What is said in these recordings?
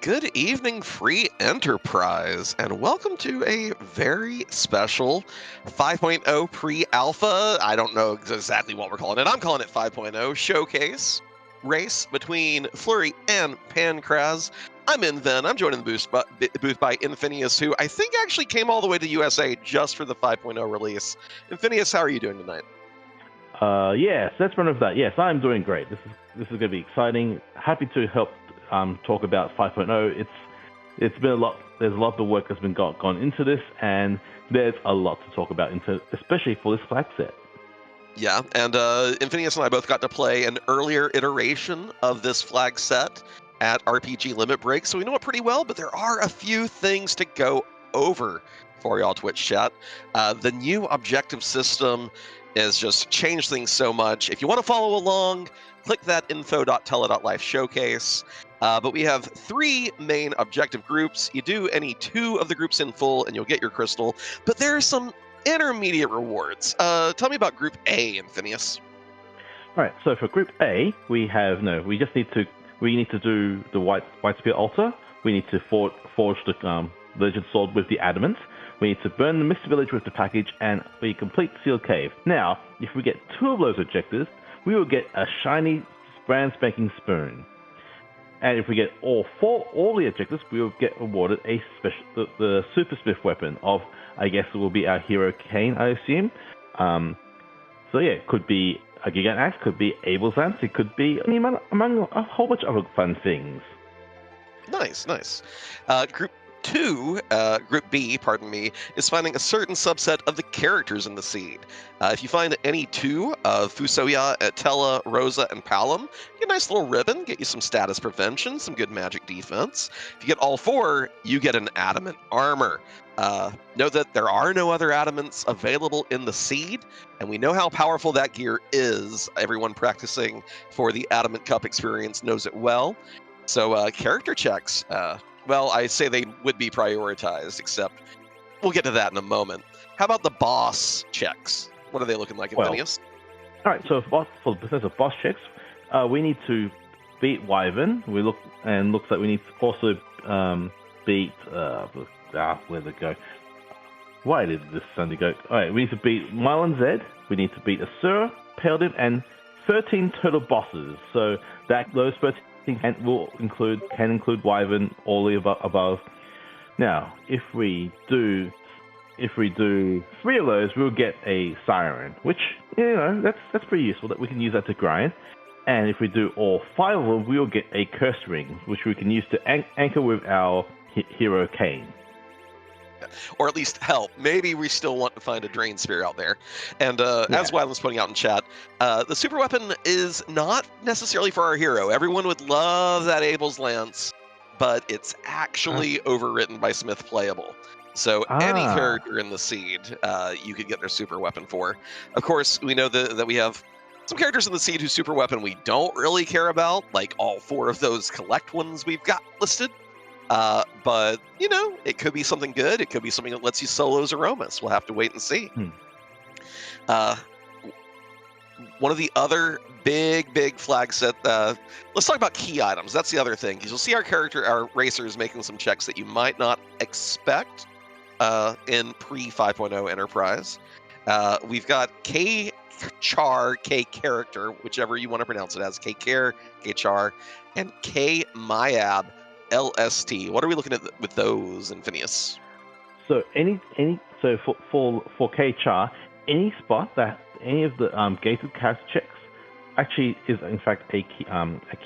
Good evening, free enterprise, and welcome to a very special 5.0 pre-alpha. I don't know exactly what we're calling it. I'm calling it 5.0 showcase race between Flurry and Pancraz. I'm Inven. I'm joined in the booth by Infinius, who I think actually came all the way to USA just for the 5.0 release. Infinius, how are you doing tonight? Yes, let's run over that. Yes, I'm doing great. This is going to be exciting. Happy to help talk about 5.0. It's been a lot. There's a lot of work that's been gone into this, and there's a lot to talk about especially for this flag set. Yeah, and Infinius and I both got to play an earlier iteration of this flag set at RPG Limit Break, so we know it pretty well, but there are a few things to go over for y'all Twitch chat. The new objective system has just changed things so much. If you want to follow along, click that info.tele.life showcase. But we have three main objective groups. You do any two of the groups in full and you'll get your crystal, but there are some intermediate rewards. Tell me about Group A, Infinius. All right. So for Group A, we need to do the White Spear altar. We need to forge the Legend Sword with the adamant. We need to burn the Mist Village with the package, and we complete Sealed Cave. Now, if we get two of those objectives, we will get a shiny brand spanking spoon. And if we get all the objectives, we will get awarded the Super Smith weapon of, I guess it will be our hero Kane, I assume. So yeah, it could be a Gigant Axe, could be Abel's Lance, it could be among a whole bunch of other fun things. Nice. Group B, pardon me, is finding a certain subset of the characters in the seed. If you find any two of Fusoya, Tella, Rosa, and Palom, you get a nice little ribbon, get you some status prevention, some good magic defense. If you get all four, you get an adamant armor. Know that there are no other adamants available in the seed, and we know how powerful that gear is. Everyone practicing for the Adamant Cup experience knows it well. So character checks, well, I say they would be prioritized, except we'll get to that in a moment. How about the boss checks? What are they looking like, Infinius? All right, so for the boss checks, we need to beat Wyvern. Looks like we need to also beat where'd it go? Why did this Sunday go? All right, we need to beat Mylan Zed. We need to beat Asura, Paladin, and 13 total bosses. So those 13 can include Wyvern, all the above. Now, if we do 3 of those, we'll get a Siren, which that's pretty useful. That we can use that to grind. And if we do all 5 of them, we'll get a Curse Ring, which we can use to anchor with our hero Kane. Or at least help. Maybe we still want to find a Drain Spear out there. And as Wyland's pointing out in chat, the super weapon is not necessarily for our hero. Everyone would love that Abel's Lance, but it's actually overwritten by Smith Playable. So any character in the seed, you could get their super weapon for. Of course, we know that we have some characters in the seed whose super weapon we don't really care about, like all 4 of those collect ones we've got listed. But, it could be something good. It could be something that lets you solo Aromas. We'll have to wait and see. One of the other big flag set, let's talk about key items. That's the other thing. You'll see our racers making some checks that you might not expect in pre-5.0 Enterprise. We've got K-Char, K-Character, whichever you want to pronounce it as, K-Care, K-Char, and K-Myab, LST. What are we looking at with those, Infinius? So for K-Char, any spot that any of the gated character checks actually is in fact a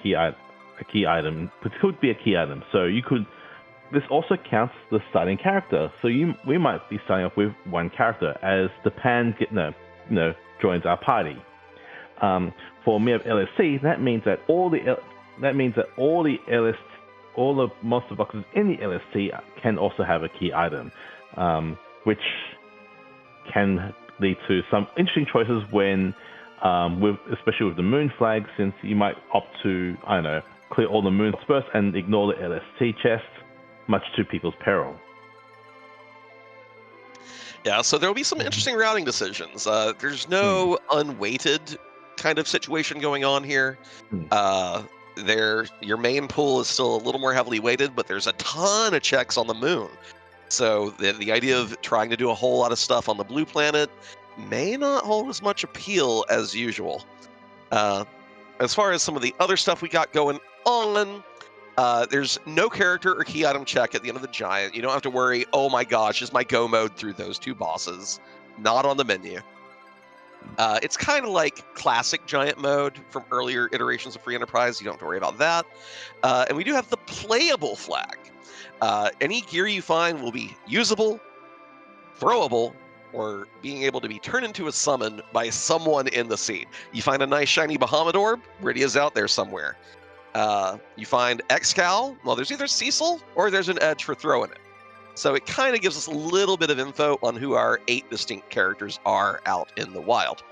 key item. It could be a key item. So you could. This also counts the starting character. So we might be starting off with 1 character as the Pan joins our party. For me of LSC, that means that all the monster boxes in the LST can also have a key item, which can lead to some interesting choices when, especially with the moon flag, since you might opt to, clear all the moons first and ignore the LST chest, much to people's peril. Yeah, so there will be some interesting routing decisions. There's no unweighted kind of situation going on here. your main pool is still a little more heavily weighted, but there's a ton of checks on the moon. So the idea of trying to do a whole lot of stuff on the blue planet may not hold as much appeal as usual. As far as some of the other stuff we got going on, there's no character or key item check at the end of the giant. You don't have to worry, oh my gosh, is my go mode through those two bosses? Not on the menu. It's kind of like classic giant mode from earlier iterations of Free Enterprise. You don't have to worry about that. And we do have the playable flag. Any gear you find will be usable, throwable, or being able to be turned into a summon by someone in the scene. You find a nice shiny Bahamut orb, Rydia's out there somewhere. You find Excal, well, there's either Cecil or there's an edge for throwing it. So it kind of gives us a little bit of info on who our 8 distinct characters are out in the wild.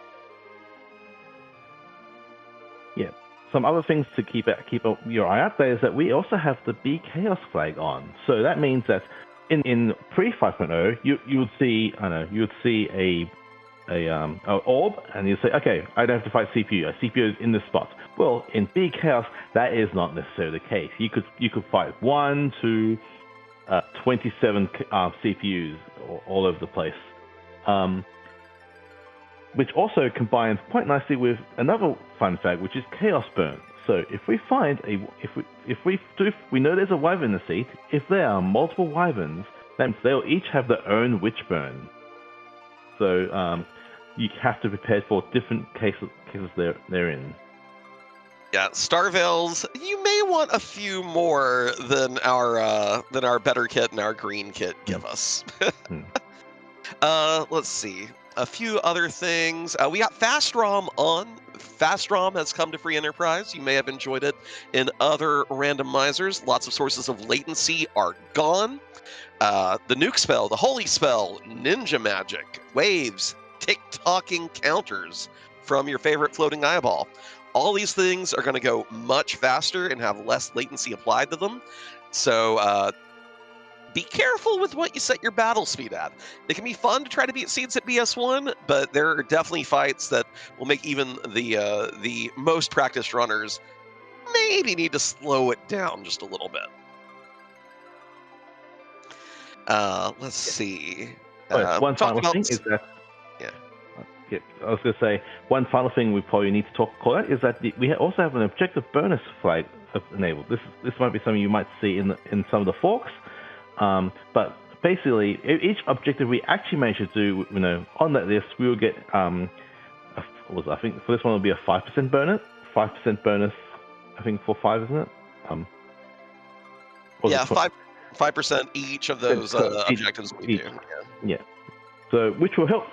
Yeah. Some other things to keep your eye out there is that we also have the Be Chaos flag on. So that means that in pre 5.0, you would see a orb, and you say, okay, I don't have to fight CPU. A CPU is in this spot. Well, in Be Chaos, that is not necessarily the case. You could fight 1 to 27 CPUs all over the place, which also combines quite nicely with another fun fact, which is Chaos Burn. So if we find we know there's a wyvern in the seat. If there are multiple wyverns, then they'll each have their own witch burn. So you have to prepare for different cases they're in. Yeah, Starveils, you may want a few more than our better kit and our green kit give us. Let's see. A few other things. We got Fast ROM on. Fast ROM has come to Free Enterprise. You may have enjoyed it in other randomizers. Lots of sources of latency are gone. The nuke spell, the holy spell, ninja magic, waves, tick-tocking counters from your favorite floating eyeball. All these things are going to go much faster and have less latency applied to them. So be careful with what you set your battle speed at. It can be fun to try to beat seeds at BS1, but there are definitely fights that will make even the most practiced runners maybe need to slow it down just a little bit. Let's see. One final thing is that. Yeah, I was going to say one final thing we probably need to call out is that we also have an objective bonus flag enabled. This might be something you might see in some of the forks, but basically each objective we actually manage to do, on that list, we will get I think for this one will be a 5% bonus. 5% bonus, I think for 5, isn't it? Yeah, 5% each of those objectives we do. Yeah. So which will help,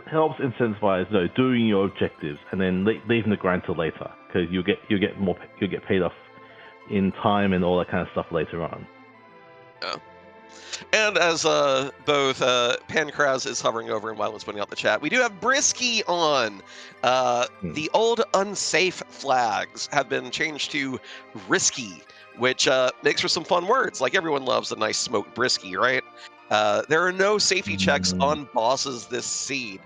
helps incentivize doing your objectives and then leaving the grind till later, because you'll get paid off in time and all that kind of stuff later on. Yeah. And as both Pancraz is hovering over and Wyland's putting out the chat, we do have Brisky on. The old unsafe flags have been changed to risky, which makes for some fun words. Like everyone loves a nice smoked brisky, right? There are no safety checks on bosses this seed.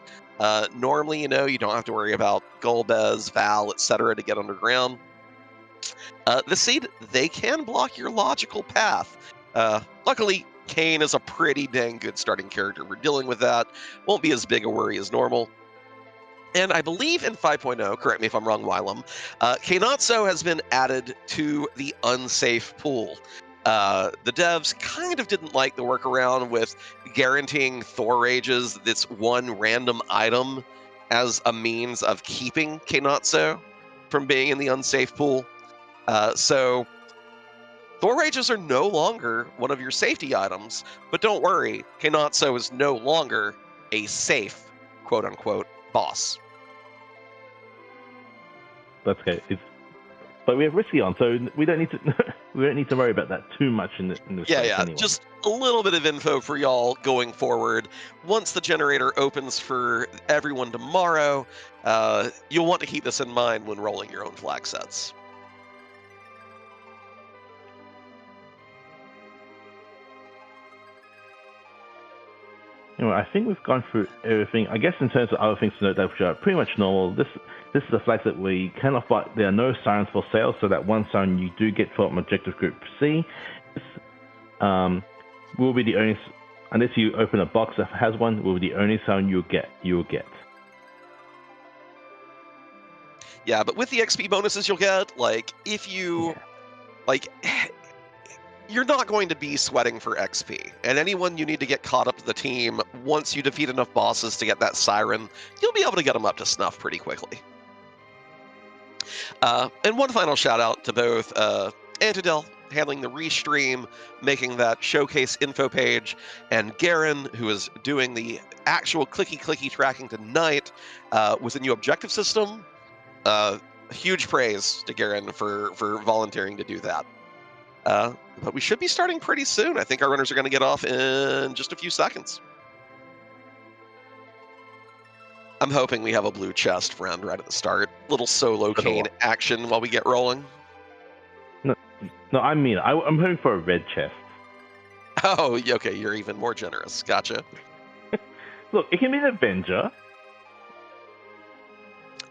Normally, you don't have to worry about Golbez, Val, etc. to get underground. This seed, they can block your logical path. Luckily, Kane is a pretty dang good starting character. We're dealing with that. Won't be as big a worry as normal. And I believe in 5.0, correct me if I'm wrong, Wylam, Kainatsu has been added to the unsafe pool. The devs kind of didn't like the workaround with guaranteeing Thor Rages this one random item as a means of keeping Kainatsu from being in the unsafe pool. So Thor Rages are no longer one of your safety items, but don't worry, Kainatsu is no longer a safe, quote-unquote, boss. That's okay. But we have risky on, so we don't need to worry about that too much in this case anyway. Just a little bit of info for y'all going forward. Once the generator opens for everyone tomorrow, you'll want to keep this in mind when rolling your own flag sets. Anyway, I think we've gone through everything. I guess in terms of other things to note that which are pretty much normal, this is the flag that we cannot buy. There are no sirens for sale, so that one siren you do get from Objective Group C will be the only, unless you open a box that has one, will be the only siren you'll get. Yeah, but with the XP bonuses you'll get, like, if you, like, you're not going to be sweating for XP. And anyone you need to get caught up to the team, once you defeat enough bosses to get that siren, you'll be able to get them up to snuff pretty quickly. And one final shout out to both Antidel, handling the restream, making that showcase info page, and Garen, who is doing the actual clicky tracking tonight with a new objective system. Huge praise to Garen for volunteering to do that. But we should be starting pretty soon. I think our runners are going to get off in just a few seconds. I'm hoping we have a blue chest friend right at the start. Little solo cane action while we get rolling. No, I mean, I'm hoping for a red chest. Oh, okay, you're even more generous. Gotcha. Look, it can be an Avenger.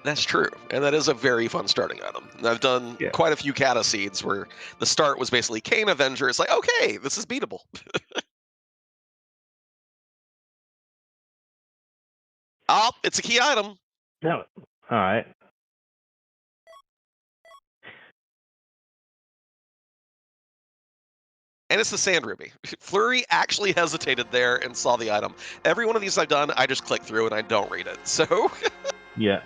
That's true, and that is a very fun starting item. And I've done quite a few Kata seeds where the start was basically Kane Avenger. It's like, okay, this is beatable. Oh, it's a key item. No, all right. And it's the Sand Ruby. Flurry actually hesitated there and saw the item. Every one of these I've done, I just click through and I don't read it. So yeah.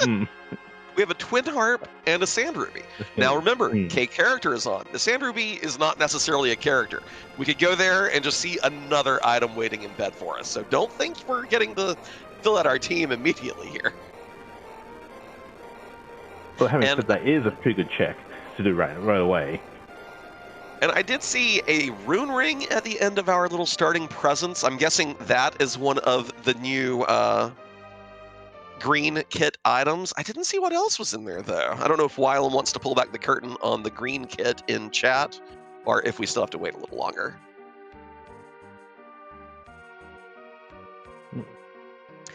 We have a Twin Harp and a Sand Ruby. Now remember, K character is on. The Sand Ruby is not necessarily a character. We could go there and just see another item waiting in bed for us. So don't think we're getting to fill out our team immediately here. Well, having said that, is a pretty good check to do right away. And I did see a rune ring at the end of our little starting presence. I'm guessing that is one of the new green kit items. I didn't see what else was in there, though. I don't know if Wylam wants to pull back the curtain on the green kit in chat, or if we still have to wait a little longer.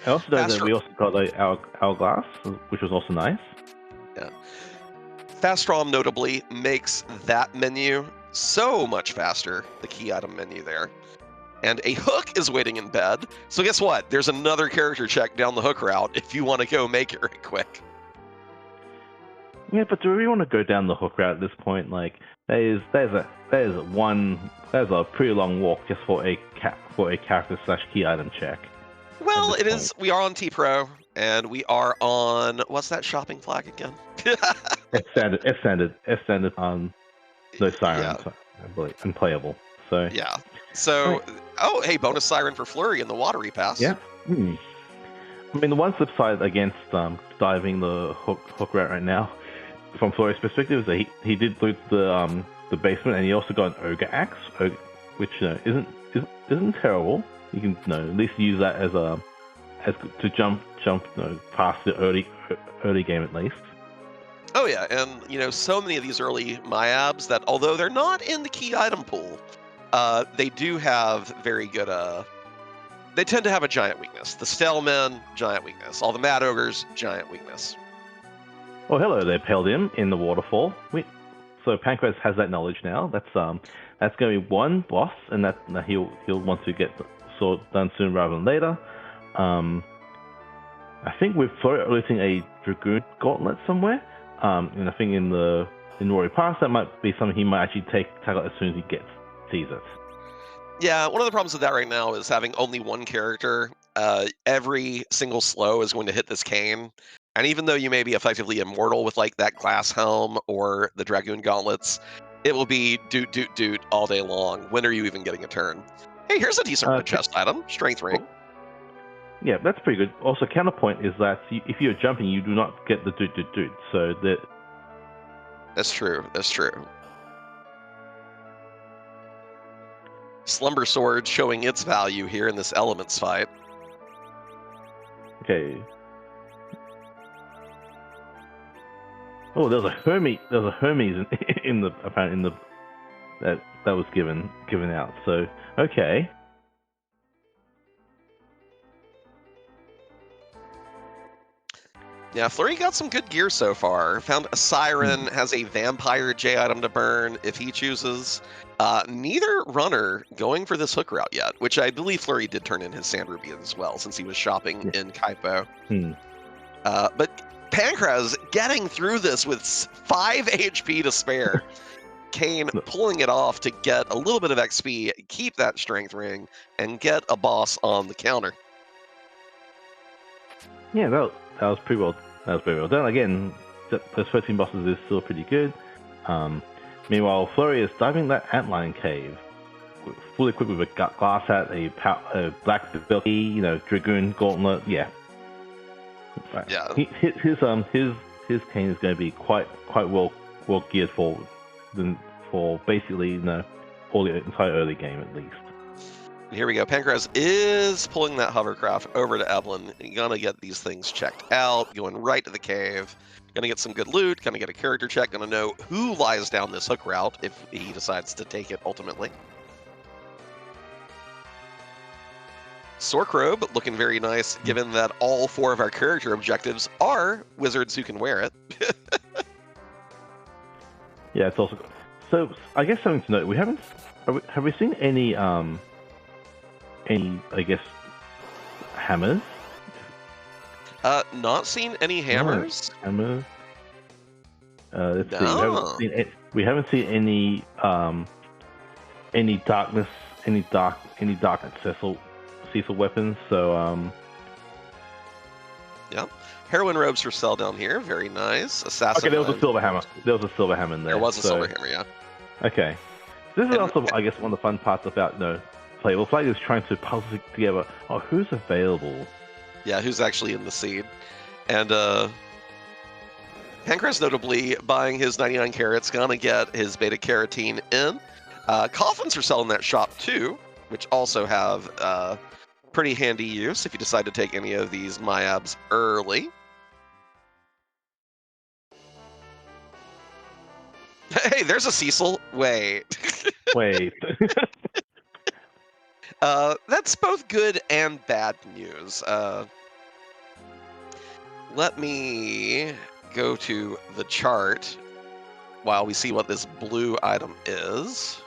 I also know that we also got our hourglass, which was also nice. Yeah. Fastrom notably makes that menu so much faster, the key item menu there. And a hook is waiting in bed. So guess what? There's another character check down the hook route if you want to go make it right quick. Yeah, but do we want to go down the hook route at this point? Like, there's a pretty long walk just for a character / key item check. Well, it is. We are on T Pro, and we are on what's that shopping flag again? It's standard on no sirens, I believe, unplayable. So yeah. So oh, hey, bonus siren for Flurry in the watery pass. Yeah. I mean, the one flip side against diving the hook route right now, from Flurry's perspective, is that he did loot the basement, and he also got an ogre axe, which isn't terrible. You can at least use that as to jump past the early game at least. Oh yeah, and so many of these early Myabs that although they're not in the key item pool, they do have very good. They tend to have a giant weakness. The Stalemen, giant weakness. All the Mad Ogres, giant weakness. Oh, hello there, Peldim in the waterfall. So Pancras has that knowledge now. That's going to be one boss, and that he'll want to get done soon rather than later. I think we're releasing a Dragoon Gauntlet somewhere. And I think in Rory Pass, that might be something he might actually tackle as soon as he sees it. Yeah, one of the problems with that right now is having only one character. Every single slow is going to hit this cane. And even though you may be effectively immortal with like that glass helm or the Dragoon Gauntlets, it will be doot all day long. When are you even getting a turn? Hey, here's a decent chest item, Strength Ring. Yeah, that's pretty good. Also, counterpoint is that if you're jumping, you do not get the doot. So that's true. Slumber Sword showing its value here in this Elements fight. Okay. Oh, there's a Hermes in the that was given out. So okay. Yeah, Flurry got some good gear so far. Found a Siren, has a Vampire J item to burn if he chooses. Neither runner going for this hook route yet, which I believe Flurry did turn in his Sand Ruby as well, since he was shopping in Kaipo. But Pancraz getting through this with 5 HP to spare. Kane pulling it off to get a little bit of XP, keep that strength ring, and get a boss on the counter. Yeah, that was pretty well. That was very well done. Again, those 13 bosses is still pretty good. Meanwhile, Flurry is diving that antlion cave, fully equipped with a glass hat, a black bilky, dragoon gauntlet. Yeah. Yeah. His Kane is going to be quite well geared for basically all the entire early game at least. Here we go. Pancraz is pulling that hovercraft over to Evelyn. Gonna get these things checked out. Going right to the cave. Gonna get some good loot. Gonna get a character check. Gonna know who lies down this hook route if he decides to take it ultimately. Sorkrobe looking very nice, given that all 4 of our character objectives are wizards who can wear it. Yeah, it's also so. I guess something to note: have we seen any I guess hammers? Not seen any hammers. Hammers. Let's No. see. We haven't seen any darkness, any dark Cecil weapons. So Yeah. Heroine robes for sale down here. Very nice. Assassin. Okay, there was a silver hammer. There was a silver hammer in there. There was a silver hammer, yeah. Okay. This is also, I guess, one of the fun parts about playable flag is trying to puzzle together. Oh, who's available? Yeah, who's actually in the seed? And Pancraz notably buying his 99 carats, gonna get his beta carotene in. Coffins are selling that shop too, which also have pretty handy use if you decide to take any of these Myabs early. Hey, there's a Cecil. Wait. Wait. That's both good and bad news. Let me go to the chart while we see what this blue item is.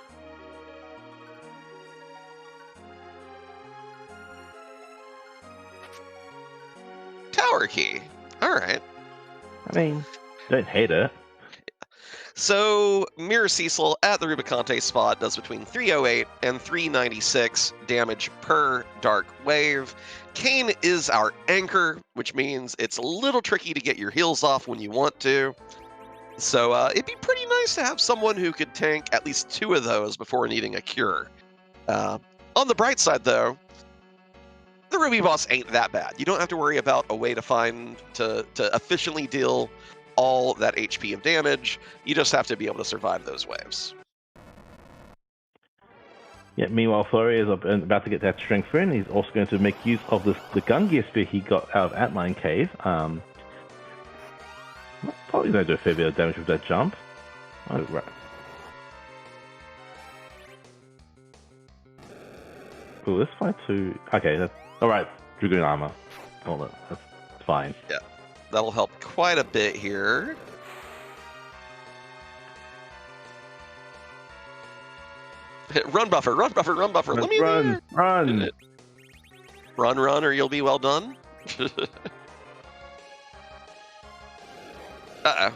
Tower key. All right. I mean, don't hate it. So, Mirror Cecil at the Rubicante spot does between 308 and 396 damage per Dark Wave. Kane is our anchor, which means it's a little tricky to get your heals off when you want to. So it'd be pretty nice to have someone who could tank at least 2 of those before needing a cure. On the bright side, though, the Ruby boss ain't that bad. You don't have to worry about a way to find to efficiently deal all that HP of damage. You just have to be able to survive those waves. Yeah, meanwhile, Flurry is about to get that strength in. He's also going to make use of the gun gear spear he got out of Antlion Cave. Probably going to do a fair bit of damage with that jump. Oh, right. Ooh, let's find 2. Okay, that's alright. Dragoon armor. Hold it. That's fine. Yeah, that'll help quite a bit here. Run buffer, run buffer, run buffer. Let me run. Run, or you'll be well done. Uh-oh.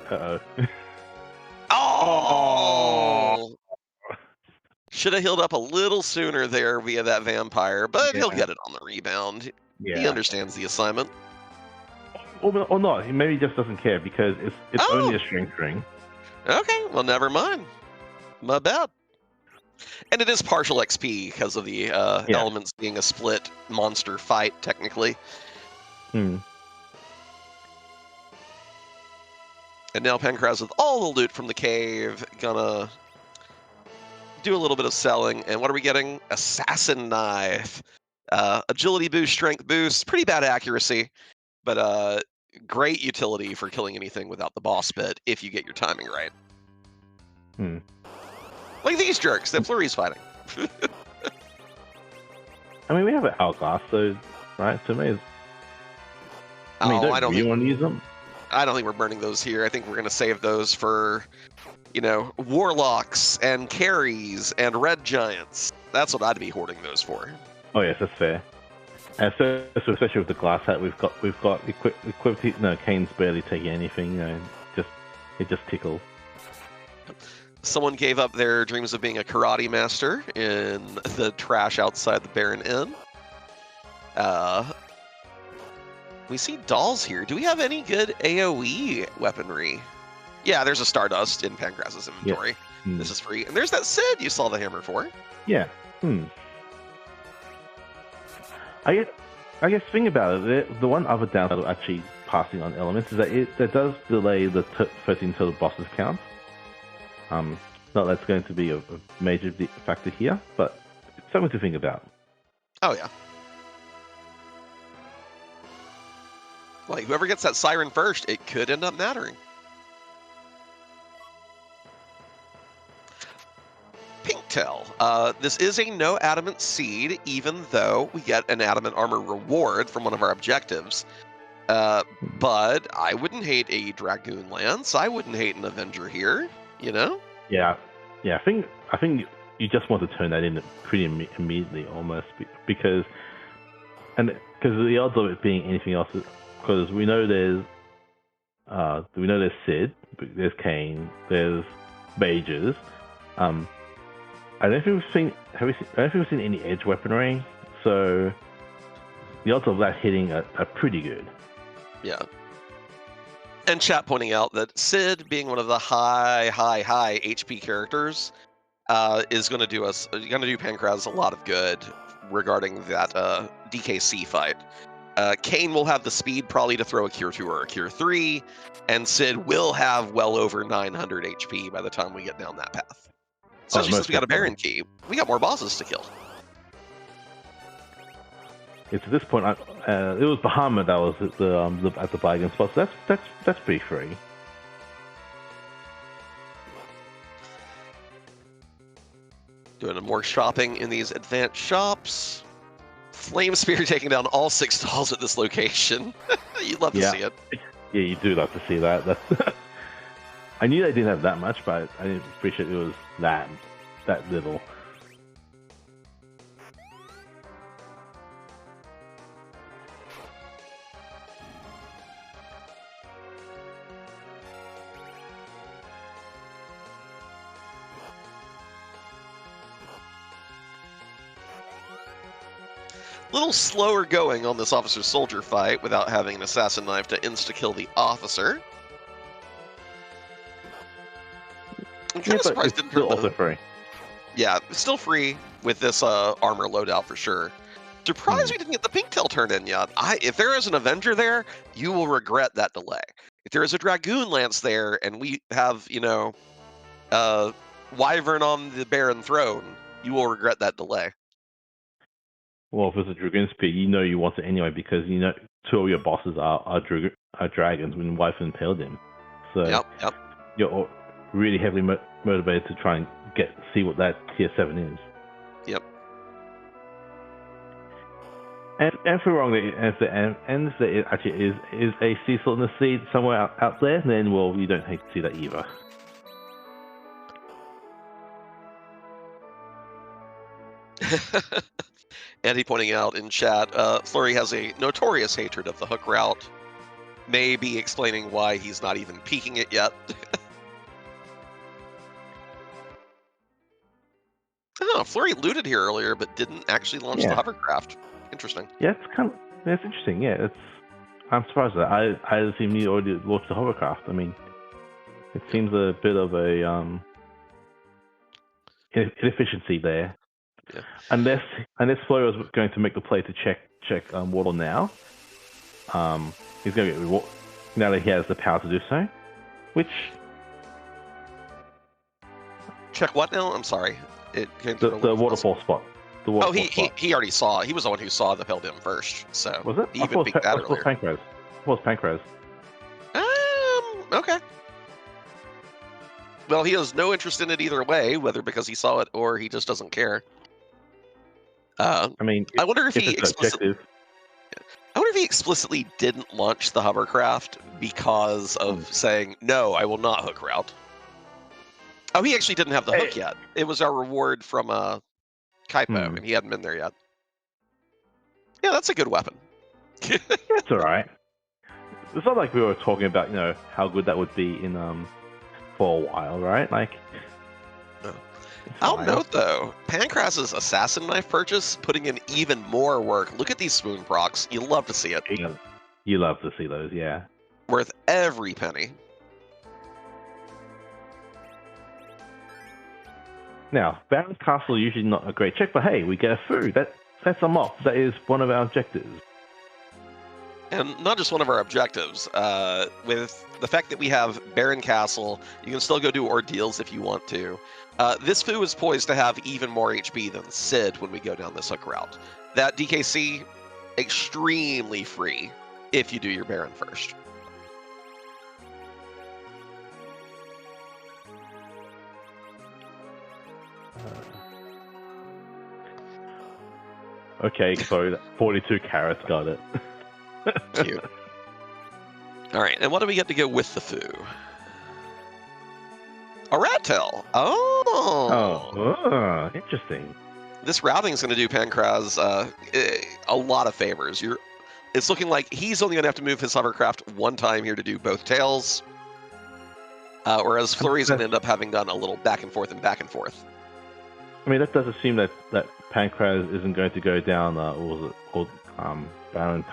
Uh-oh. Oh! Should have healed up a little sooner there via that vampire, but he'll get it on the rebound. Yeah. He understands the assignment. Or not. He maybe just doesn't care because it's only a strength ring. Okay, well, never mind. My bad. And it is partial XP because of the elements being a split monster fight, technically. Hmm. And now Pancraz, with all the loot from the cave, gonna do a little bit of selling. And what are we getting? Assassin Knife. Agility boost, strength boost, pretty bad accuracy, but great utility for killing anything without the boss bit if you get your timing right. Hmm. Like these jerks that Flurry's fighting. I mean, we have an hourglass, so right to me. I mean, I don't you think want to use them? I don't think we're burning those here. I think we're going to save those for, warlocks and carries and red giants. That's what I'd be hoarding those for. Oh yes, that's fair. And so, especially with the glass hat, we've got equipped. No, Kane's barely taking anything. It just tickles. Someone gave up their dreams of being a karate master in the trash outside the Baron Inn. We see dolls here. Do we have any good AoE weaponry? Yeah, there's a Stardust in Pancraz's inventory. Yeah. This is free. And there's that Sid you saw the hammer for. Yeah. I guess think about it. The one other downside of actually passing on elements is that does delay the 13 total bosses count. Not that's going to be a major factor here, but it's something to think about. Oh yeah. Like whoever gets that siren first, it could end up mattering. Pinktail. This is a no adamant seed, even though we get an adamant armor reward from one of our objectives. But I wouldn't hate a Dragoon Lance. I wouldn't hate an Avenger here, Yeah. I think you just want to turn that in pretty immediately, almost, because the odds of it being anything else, because we know there's Sid, there's Kane, there's mages. I don't think we've seen any edge weaponry, so the odds of that hitting are pretty good. Yeah. And chat pointing out that Sid, being one of the high HP characters, is going to do Pancraz a lot of good regarding that DKC fight. Kane will have the speed probably to throw a Cure 2 or a Cure 3, and Sid will have well over 900 HP by the time we get down that path. Especially since we got a Baron Key. We got more bosses to kill. It's at this point, it was Bahamut that was at the bargain spot, so that's pretty free. Doing more shopping in these advanced shops. Flame Spear taking down all 6 stalls at this location. You'd love to see it. Yeah, you do love to see that. I knew they didn't have that much, but I didn't appreciate it was that little. Little slower going on this officer-soldier fight without having an assassin knife to insta-kill the officer. I'm kind of surprised it didn't also free. Yeah, it's still free with this armor loadout for sure. Surprised we didn't get the Pinktail turned in yet. If there is an Avenger there, you will regret that delay. If there is a Dragoon Lance there and we have, Wyvern on the Baron throne, you will regret that delay. Well, if it's a Dragoon Spear, you want it anyway because 2 of your bosses are dragons when Wyvern impaled him. So yep. You're really heavily motivated to try and see what that tier 7 is. Yep. And if we're wrong, if there actually is a Cecil in the seed somewhere out there, then you don't hate to see that either. Andy pointing out in chat, Flurry has a notorious hatred of the hook route. Maybe explaining why he's not even peeking it yet. Oh, Flurry looted here earlier, but didn't actually launch the hovercraft. Interesting. Yeah, it's interesting. Yeah, I'm surprised that I assumed you already launched the hovercraft. I mean, it seems a bit of a inefficiency there. Yeah. Unless Flurry was going to make the play to check Waddle now. He's going to get reward now that he has the power to do so. Which check what now? I'm sorry. It came to the waterfall spot. He already saw it. He was the one who saw the Peld him first. So was it? He even beat that earlier. Pancraz. What was Pancraz? Okay. Well, he has no interest in it either way, whether because he saw it or he just doesn't care. I wonder if he if he explicitly didn't launch the hovercraft because of saying, no, I will not hook route. Oh, he actually didn't have the hook yet. It was our reward from Kaipo, and he hadn't been there yet. Yeah, that's a good weapon. That's all right. It's not like we were talking about, how good that would be in for a while, right? Like, I'll note though, Pancras's assassin knife purchase putting in even more work. Look at these spoon procs. You love to see it. You love to see those, yeah. Worth every penny. Now, Baron Castle usually not a great check, but hey, we get a food. That sets them off. That is one of our objectives. And not just one of our objectives. With the fact that we have Baron Castle, you can still go do ordeals if you want to. This foo is poised to have even more HP than Sid when we go down this hook route. That DKC, extremely free if you do your Baron first. Okay, so 42 carats, got it. Cute. All right, and what do we get to go with the foo? A rat tail. Oh, interesting. This routing is going to do Pancras a lot of favors. It's looking like he's only going to have to move his hovercraft one time here to do both tails, whereas Flurry's going to end up having done a little back and forth and back and forth. I mean, that does assume that Pancras isn't going to go down, Baron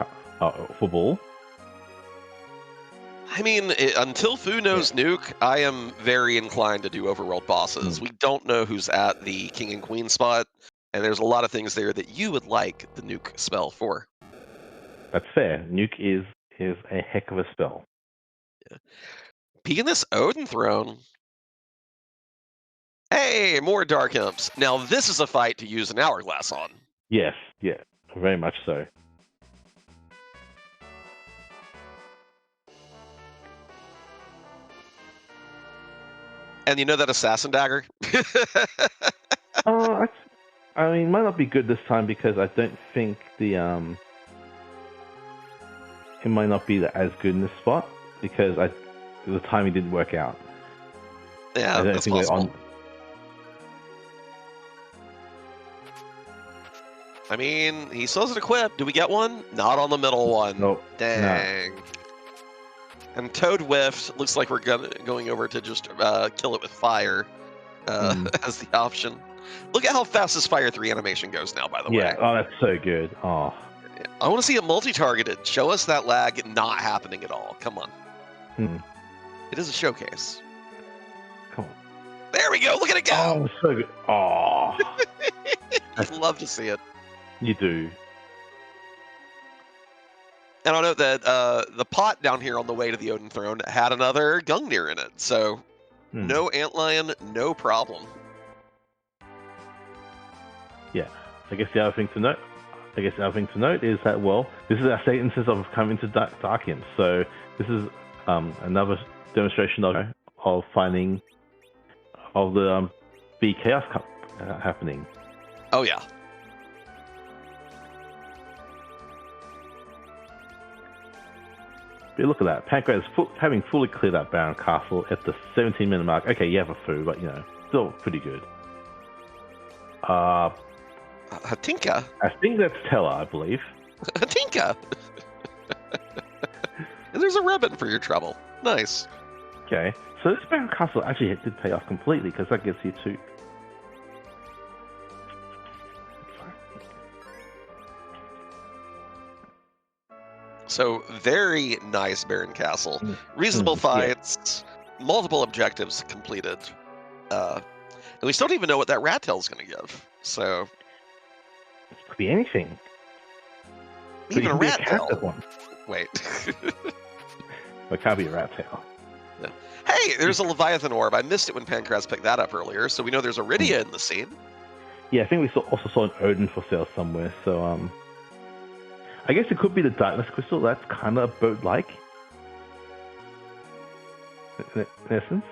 football. I mean, until Fu knows Nuke, I am very inclined to do overworld bosses. We don't know who's at the King and Queen spot, and there's a lot of things there that you would like the Nuke spell for. That's fair. Nuke is a heck of a spell. Yeah. Peeking this Odin Throne. Hey, more Dark Imps. Now this is a fight to use an Hourglass on. Yes, yeah, very much so. And you know that Assassin Dagger? I mean, might not be good this time because I don't think it might not be as good in this spot because the timing didn't work out. Yeah, that's possible. I mean, he still has it equipped. Do we get one? Not on the middle one. Nope. Dang. No. And Toad whiffed. Looks like we're going over to just kill it with fire as the option. Look at how fast this Fire 3 animation goes now, by the way. Yeah, oh, that's so good. Oh. I want to see it multi-targeted. Show us that lag not happening at all. Come on. It is a showcase. Come on. There we go. Look at it go. Oh, so good. Oh. I'd love to see it. You do. And I'll note that the pot down here on the way to the Odin Throne had another Gungnir in it. So no Antlion, no problem. Yeah. I guess the other thing to note is that, well, this is our second instance of coming to Dark Imps. So this is another demonstration of finding of the B Chaos Cup happening. Oh, yeah. But look at that. Pancras having fully cleared up Baron Castle at the 17-minute mark. Okay, you have a foo, but, still pretty good. Hatinka? I think that's Teller, I believe. Hatinka! And there's a ribbon for your trouble. Nice. Okay, so this Baron Castle actually did pay off completely, because that gets you to... So, very nice Baron Castle. Reasonable fights, multiple objectives completed. And we still don't even know what that rat tail is going to give. So, it could be anything. Even a rat tail. One. Wait. It can't be a rat tail. Yeah. Hey, there's a Leviathan orb. I missed it when Pancras picked that up earlier. So we know there's a Rydia in the scene. Yeah, I think we also saw an Odin for sale somewhere. So I guess it could be the Darkness Crystal. That's kind of boat-like, in essence.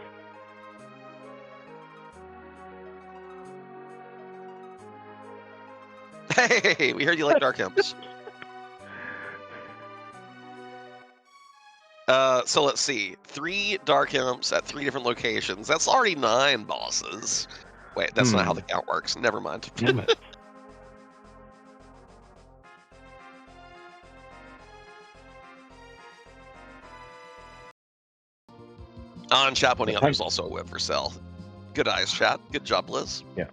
Hey, we heard you like Dark Imps. So let's see. 3 Dark Imps at 3 different locations. That's already 9 bosses. Wait, that's not how the count works. Never mind. Damn it. On chat pointing out Okay. there's also a whip for sale. Good eyes, chat. Good job, Liz. Yeah.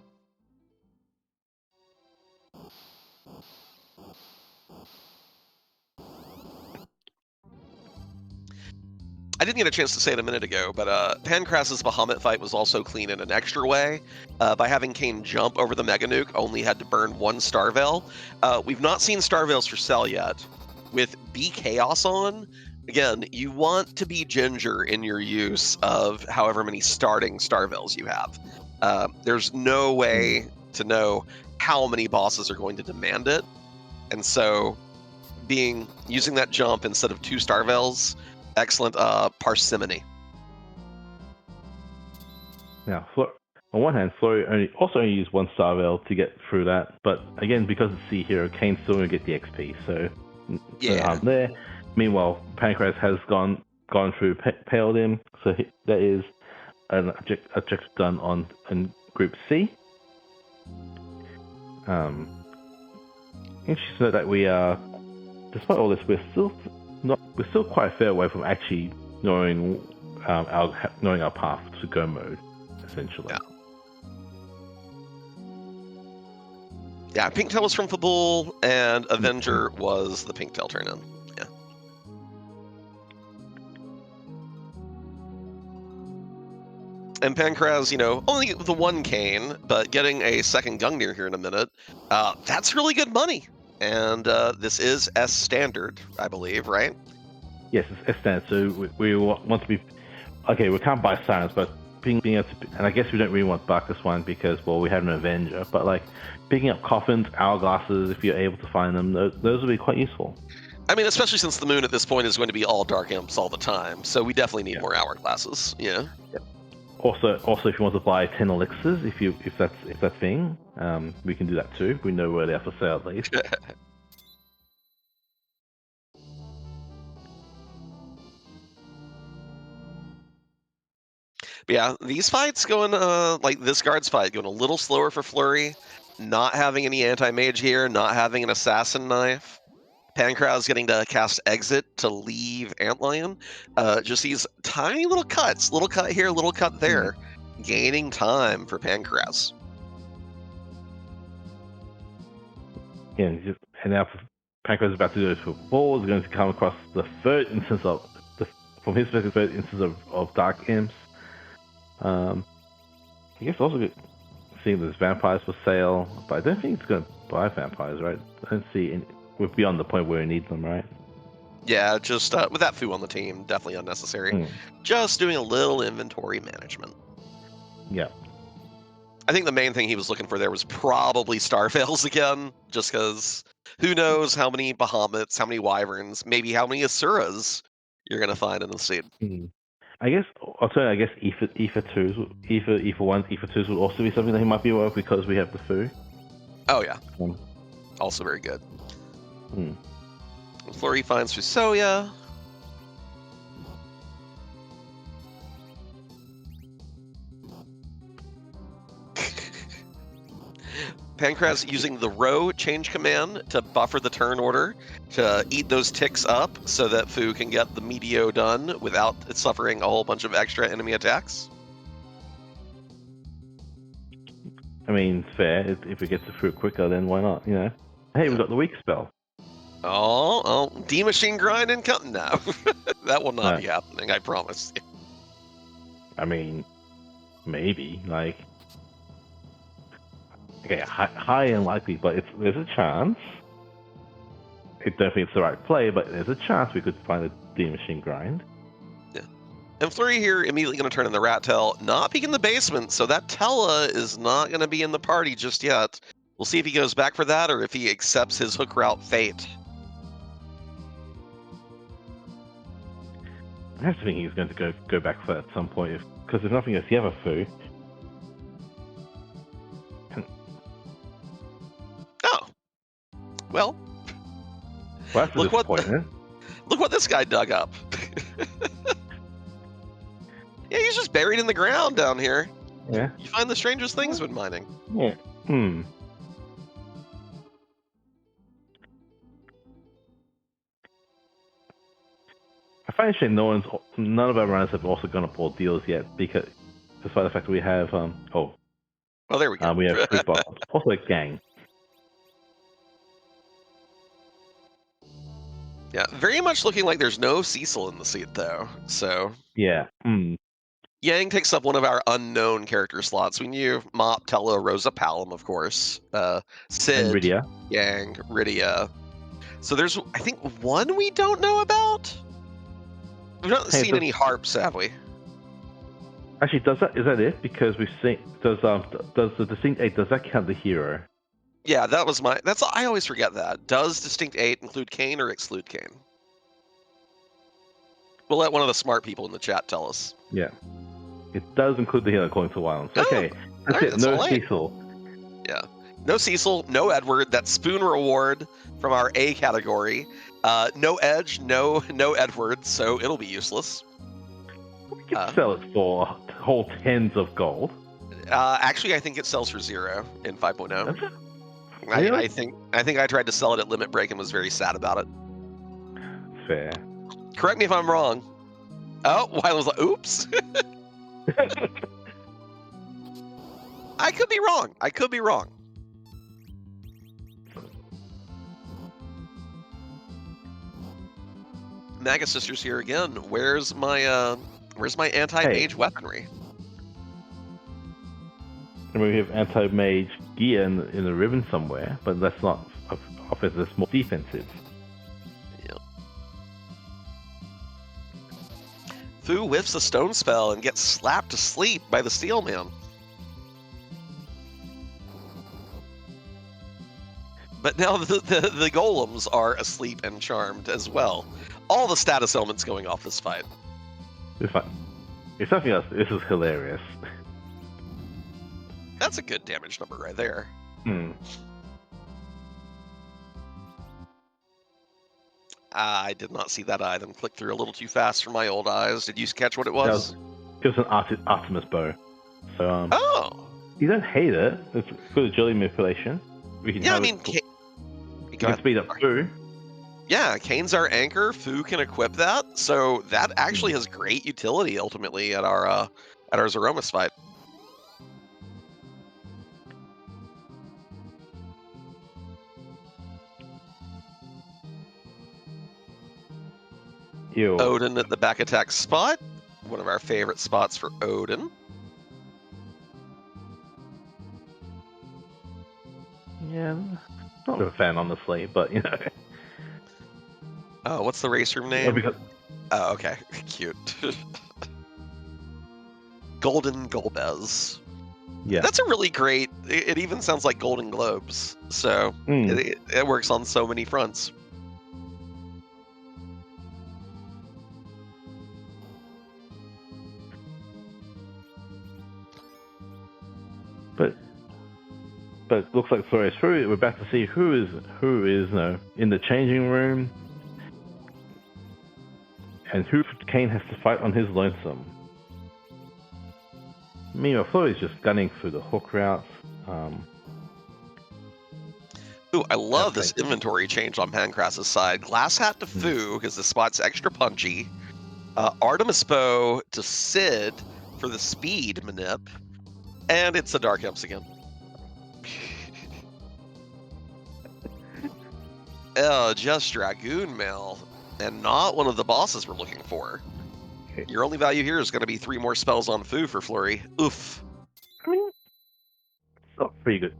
I didn't get a chance to say it a minute ago, but Pancras's Bahamut fight was also clean in an extra way. By having Kane jump over the Mega Nuke, only had to burn 1 Star Veil. We've not seen Star Veils for sale yet. With B Chaos on, again, you want to be ginger in your use of however many starting Star Veils you have. There's no way to know how many bosses are going to demand it, and so using that jump instead of 2 Star Veils, excellent parsimony. Now, on one hand, Flurry also only used 1 Star Veil to get through that, but again, because it's C Hero, Kane's still going to get the XP, so no harm there. Meanwhile, Pancras has gone through, paled him, so that is an objective done on Group C. Interesting to note that we are, despite all this, we're still quite a fair way from actually knowing our path to go mode, essentially. Yeah, Pinktail was from Fabul, and Avenger was the Pinktail turn-in. Yeah. And Pancras, only the 1 Kane, but getting a second Gungnir here in a minute, that's really good money. And this is S standard, I believe, right? Yes, it's S standard. So we want to be... Okay, we can't buy Silence, but being able to... And I guess we don't really want to buck this one because, well, we have an Avenger. But, like, picking up Coffins, Hourglasses, if you're able to find them, those will be quite useful. I mean, especially since the moon at this point is going to be all Dark Imps all the time. So we definitely need more Hourglasses. Yeah. Yep. Also, if you want to buy 10 elixirs, if that's thing, we can do that too. We know where they're for sale at least. But yeah, these fights going like this guard's fight going a little slower for Flurry, not having any anti-mage here, not having an assassin knife. Pancras getting to cast Exit to leave Antlion. Just these tiny little cuts, little cut here, little cut there, gaining time for Pancras. Yeah, and now Pancras is about to do it for Ball. Is going to come across the third instance from his perspective, third instance of Dark Imps. I guess also seeing there's vampires for sale, but I don't think it's going to buy vampires, right? I don't see we're beyond the point where we need them, right? Yeah, just with that foo on the team, definitely unnecessary. Just doing a little inventory management. Yeah. I think the main thing he was looking for there was probably Star Veils again, just because who knows how many Bahamuts, how many Wyverns, maybe how many Asuras you're going to find in the scene. I guess also Ether 2s, Ether 1s, Ether 2s would also be something that he might be aware of because we have the foo. Oh yeah. Also very good. Flurry finds Fusoya. Pancras using the row change command to buffer the turn order to eat those ticks up so that Fu can get the Meteo done without it suffering a whole bunch of extra enemy attacks. I mean, fair. If it gets the fruit quicker, then why not? Hey, we got the weak spell. Oh, D-Machine grind and cutting now. That will not be happening, I promise. I mean, maybe, like... Okay, high unlikely, but there's a chance. I don't think it's the right play, but there's a chance we could find a D-Machine grind. Yeah. And Flurry here immediately going to turn in the Rat Tail, not peek in the basement, so that Tella is not going to be in the party just yet. We'll see if he goes back for that or if he accepts his hook route fate. I have to think he's going to go back for that at some point, because if nothing else, you have a foo. Oh. Well, That's disappointing. Look what this guy dug up. Yeah, he's just buried in the ground down here. Yeah. You find the strangest things when mining. Yeah. I find it none of our runners have also gone up all deals yet, because despite the fact that we have Oh, there we go. we have quick boss, also a gang. Yeah, very much looking like there's no Cecil in the seat though. So Yeah. Yang takes up one of our unknown character slots. We knew Mop, Tella, Rosa, Palom, of course. And Sid, Rydia. Yang, Rydia. So there's, I think, one we don't know about. We've not seen any harps, have we? Actually, is that it? Because we've seen does the Distinct 8, does that count the hero? Yeah, I always forget that. Does Distinct 8 include Kane or exclude Kane? We'll let one of the smart people in the chat tell us. Yeah. It does include the hero according to Violence. Okay. That's it. That's No Cecil. Yeah. No Cecil, no Edward. That spoon reward from our A category. No Edge, no Edward, so it'll be useless. We can sell it for whole tens of gold. Actually, I think it sells for 0 in 5.0. Really? I think I tried to sell it at Limit Break and was very sad about it. Fair. Correct me if I'm wrong. Oh, I was like, oops. I could be wrong. Maga Sisters here again. Where's my anti-mage weaponry? And we have anti-mage gear in the ribbon somewhere, but that's not offensive, that's more defensive. Yeah. Fu whiffs a stone spell and gets slapped to sleep by the Steel Man. But now the golems are asleep and charmed as well. All the status elements going off this fight. If something else, this is hilarious. That's a good damage number right there. I did not see that item click through a little too fast for my old eyes. Did you catch what it was? It was an Artemis bow. So oh, you don't hate it. It's good agility manipulation. We can you can speed up Fu. Yeah, Kane's our anchor. Fu can equip that, so that actually has great utility ultimately at our Zeromus fight. Ew. Odin at the back attack spot. One of our favorite spots for Odin. Yeah, not a fan, honestly, but you know. Oh, what's the race room name? Oh, okay. Cute. Golden Golbez. Yeah. That's a really great... It even sounds like Golden Globes. So it works on so many fronts. But it looks like Flores through. We're about to see who is in the changing room, and who Kane has to fight on his lonesome. Meanwhile, Flores just gunning through the hook routes. Ooh, I love this inventory change on Pancras's side. Glass Hat to Fu, because the spot's extra punchy. Artemis Bow to Sid for the speed manip. And it's the Dark Imps again. Oh, just Dragoon Mail, and not one of the bosses we're looking for. Okay. Your only value here is going to be 3 more spells on Fu for Flurry. Oof. I mean, it's not pretty good.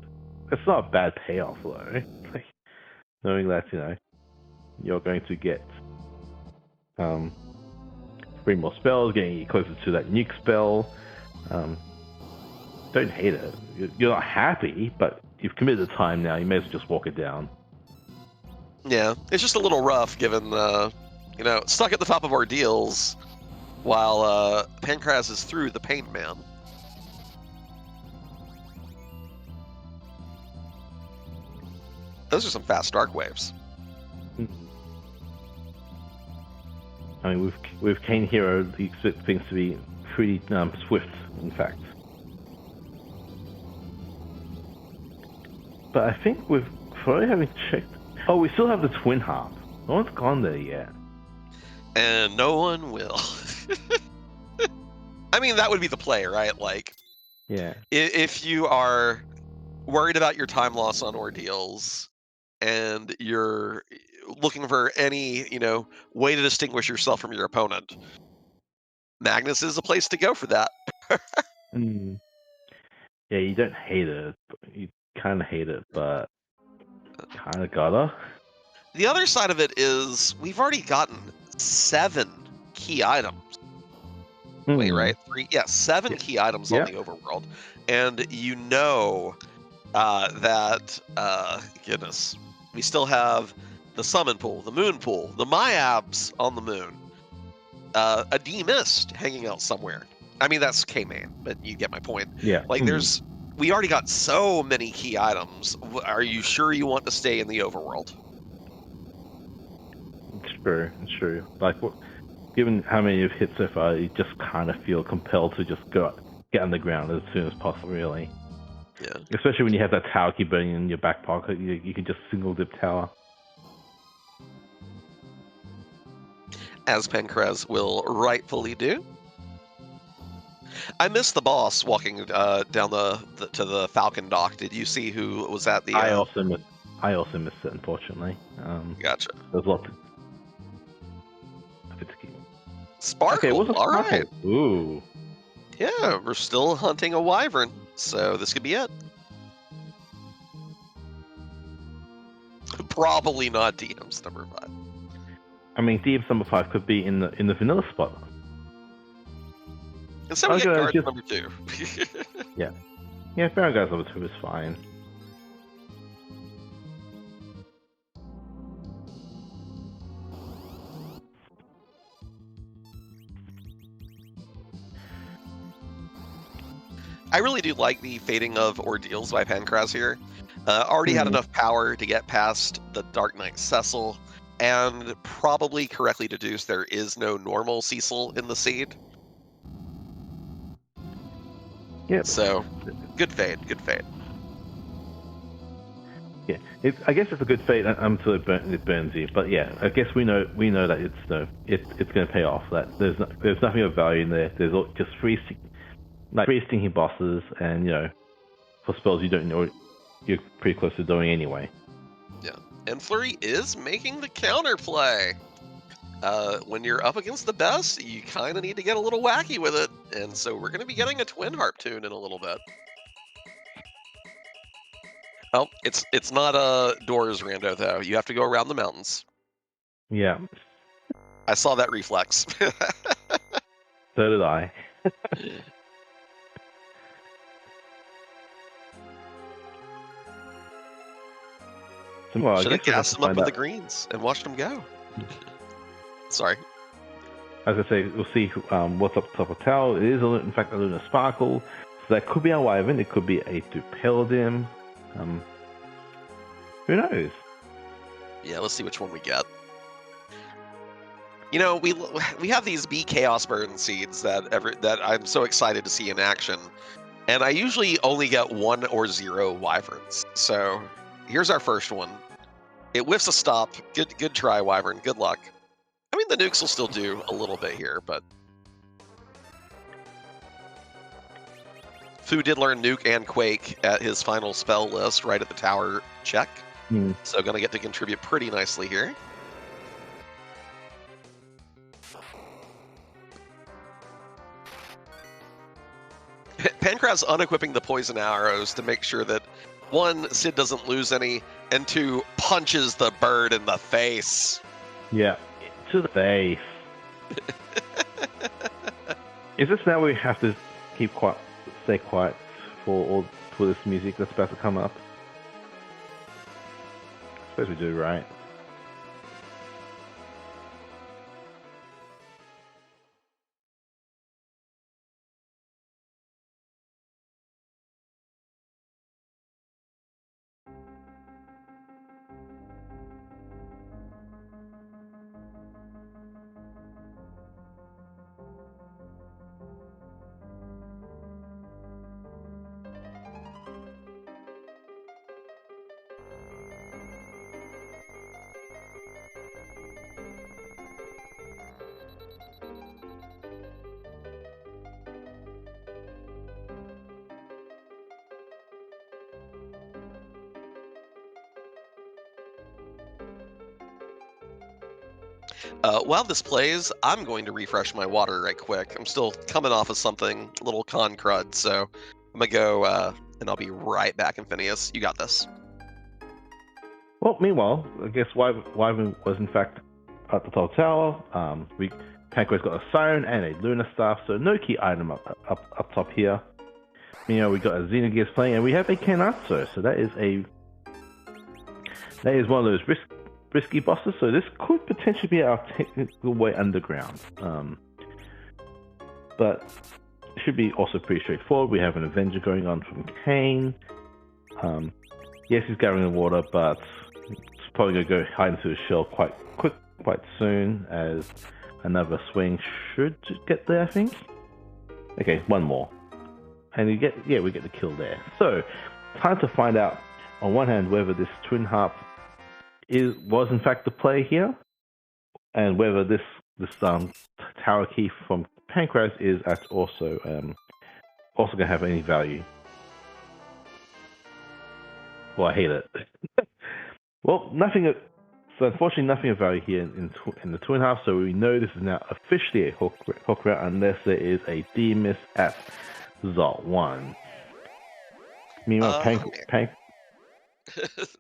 It's not a bad payoff, though. Like, knowing that, you're going to get 3 more spells, getting you closer to that nuke spell. Don't hate it. You're not happy, but you've committed the time now. You may as well just walk it down. Yeah, it's just a little rough given, stuck at the top of ordeals while Pancras is through the Paint Man. Those are some fast dark waves. I mean, with Kane Hero, you expect things to be pretty swift, in fact. But I think with Flurry having checked, oh, we still have the Twin Harp. No one's gone there yet. And no one will. I mean, that would be the play, right? Like, Yeah. if you are worried about your time loss on ordeals and you're looking for any, way to distinguish yourself from your opponent, Magnus is a place to go for that. Mm. Yeah, you don't hate it. You kind of hate it, but kind of gotta. The other side of it is we've already gotten 7 key items. Wait, Mm. right? 3, yeah, 7 Yeah. key items on Yep. the overworld, and that goodness, we still have the summon pool, the moon pool, the Myabs on the moon, a D-Mist hanging out somewhere. I mean, that's K-Main, but you get my point. Yeah. Like, we already got so many key items. Are you sure you want to stay in the overworld? It's true. It's true. Like, given how many you've hit so far, you just kind of feel compelled to just get on the ground as soon as possible, really. Yeah. Especially when you have that tower keep burning in your back pocket, you can just single dip tower. As Pancrez will rightfully do. I missed the boss walking down to the Falcon Dock. Did you see who was at the? I also missed it, unfortunately. Gotcha. There's lots of it to keep. Okay, it was Sparkle. a All sparkle. right. Ooh. Yeah, we're still hunting a wyvern, so this could be it. Probably not DM's number 5. I mean, DM's number 5 could be in the vanilla spot. Instead, we get guard number 2. Yeah, Baron Guys number 2 is fine. I really do like the fading of ordeals by Pancraz here. Already had enough power to get past the Dark Knight Cecil, and probably correctly deduced there is no normal Cecil in the seed. Yep. So, good fade, good fade. Yeah, I guess it's a good fate until it burns you. But yeah, I guess we know that it's going to pay off. That there's nothing of value in there. There's just three stinky bosses, and for spells you don't know you're pretty close to doing anyway. Yeah, and Flurry is making the counterplay. When you're up against the best, you kind of need to get a little wacky with it, and so we're going to be getting a Twin Harp tune in a little bit. Oh, it's not a doors rando though. You have to go around the mountains. Yeah. I saw that reflex. So did I. Well, should have gassed them up with out. the greens and watched them go. Sorry. As I say, we'll see what's up top of tower. It is, in fact, a Lunar Sparkle. So that could be a Wyvern. It could be a Dupeldin. Who knows? Yeah, let's see which one we get. We have these B Chaos Burn seeds that I'm so excited to see in action, and I usually only get 1 or 0 Wyverns. So here's our first one. It whiffs a stop. Good try, Wyvern. Good luck. I mean, the nukes will still do a little bit here, but Fu did learn Nuke and Quake at his final spell list right at the tower check. So going to get to contribute pretty nicely here. Pancras unequipping the poison arrows to make sure that 1, Sid doesn't lose any, and 2, punches the bird in the face. Yeah, to the face. Is this now we have to stay quiet for this music that's about to come up? I suppose we do, right? While this plays, I'm going to refresh my water right quick. I'm still coming off of something, a little con crud, so I'm gonna go and I'll be right back, Infinius. You got this. Well, meanwhile, I guess Wyvern was in fact at the top tower. Pancrase got a siren and a lunar staff, so no key item up top here. Meanwhile, we got a Xenogears playing, and we have a Kenatsu, so that is one of those risky bosses. So this could potentially be our technical way underground, but it should be also pretty straightforward. We have an Avenger going on from Kane. Yes, he's gathering the water, but it's probably going to go hide into his shell quite soon, as another swing should get there, I think. Okay, one more. And we get the kill there. So, time to find out, on one hand, whether this Twin Harp was in fact the play here, and whether this tower key from Pancrase is also going to have any value. Well, I hate it. Well, nothing. So unfortunately, nothing of value here in the Twin Half. So we know this is now officially a hook route, unless there is a D-miss at Zot 1. Meanwhile,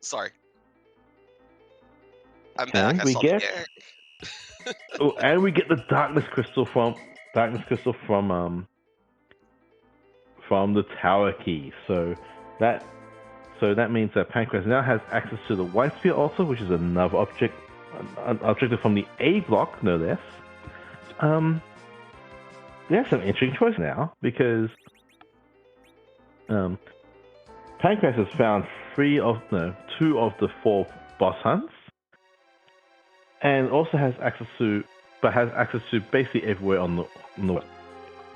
Sorry. I'm back. and I we saw get the and we get the Darkness Crystal from the Tower Key. So that means that Pancrase now has access to the White Sphere also, which is another an objective from the A block, no less. We have some interesting choice now, because Pancrase has found 2 of the 4 boss hunts, and also has access to basically everywhere on the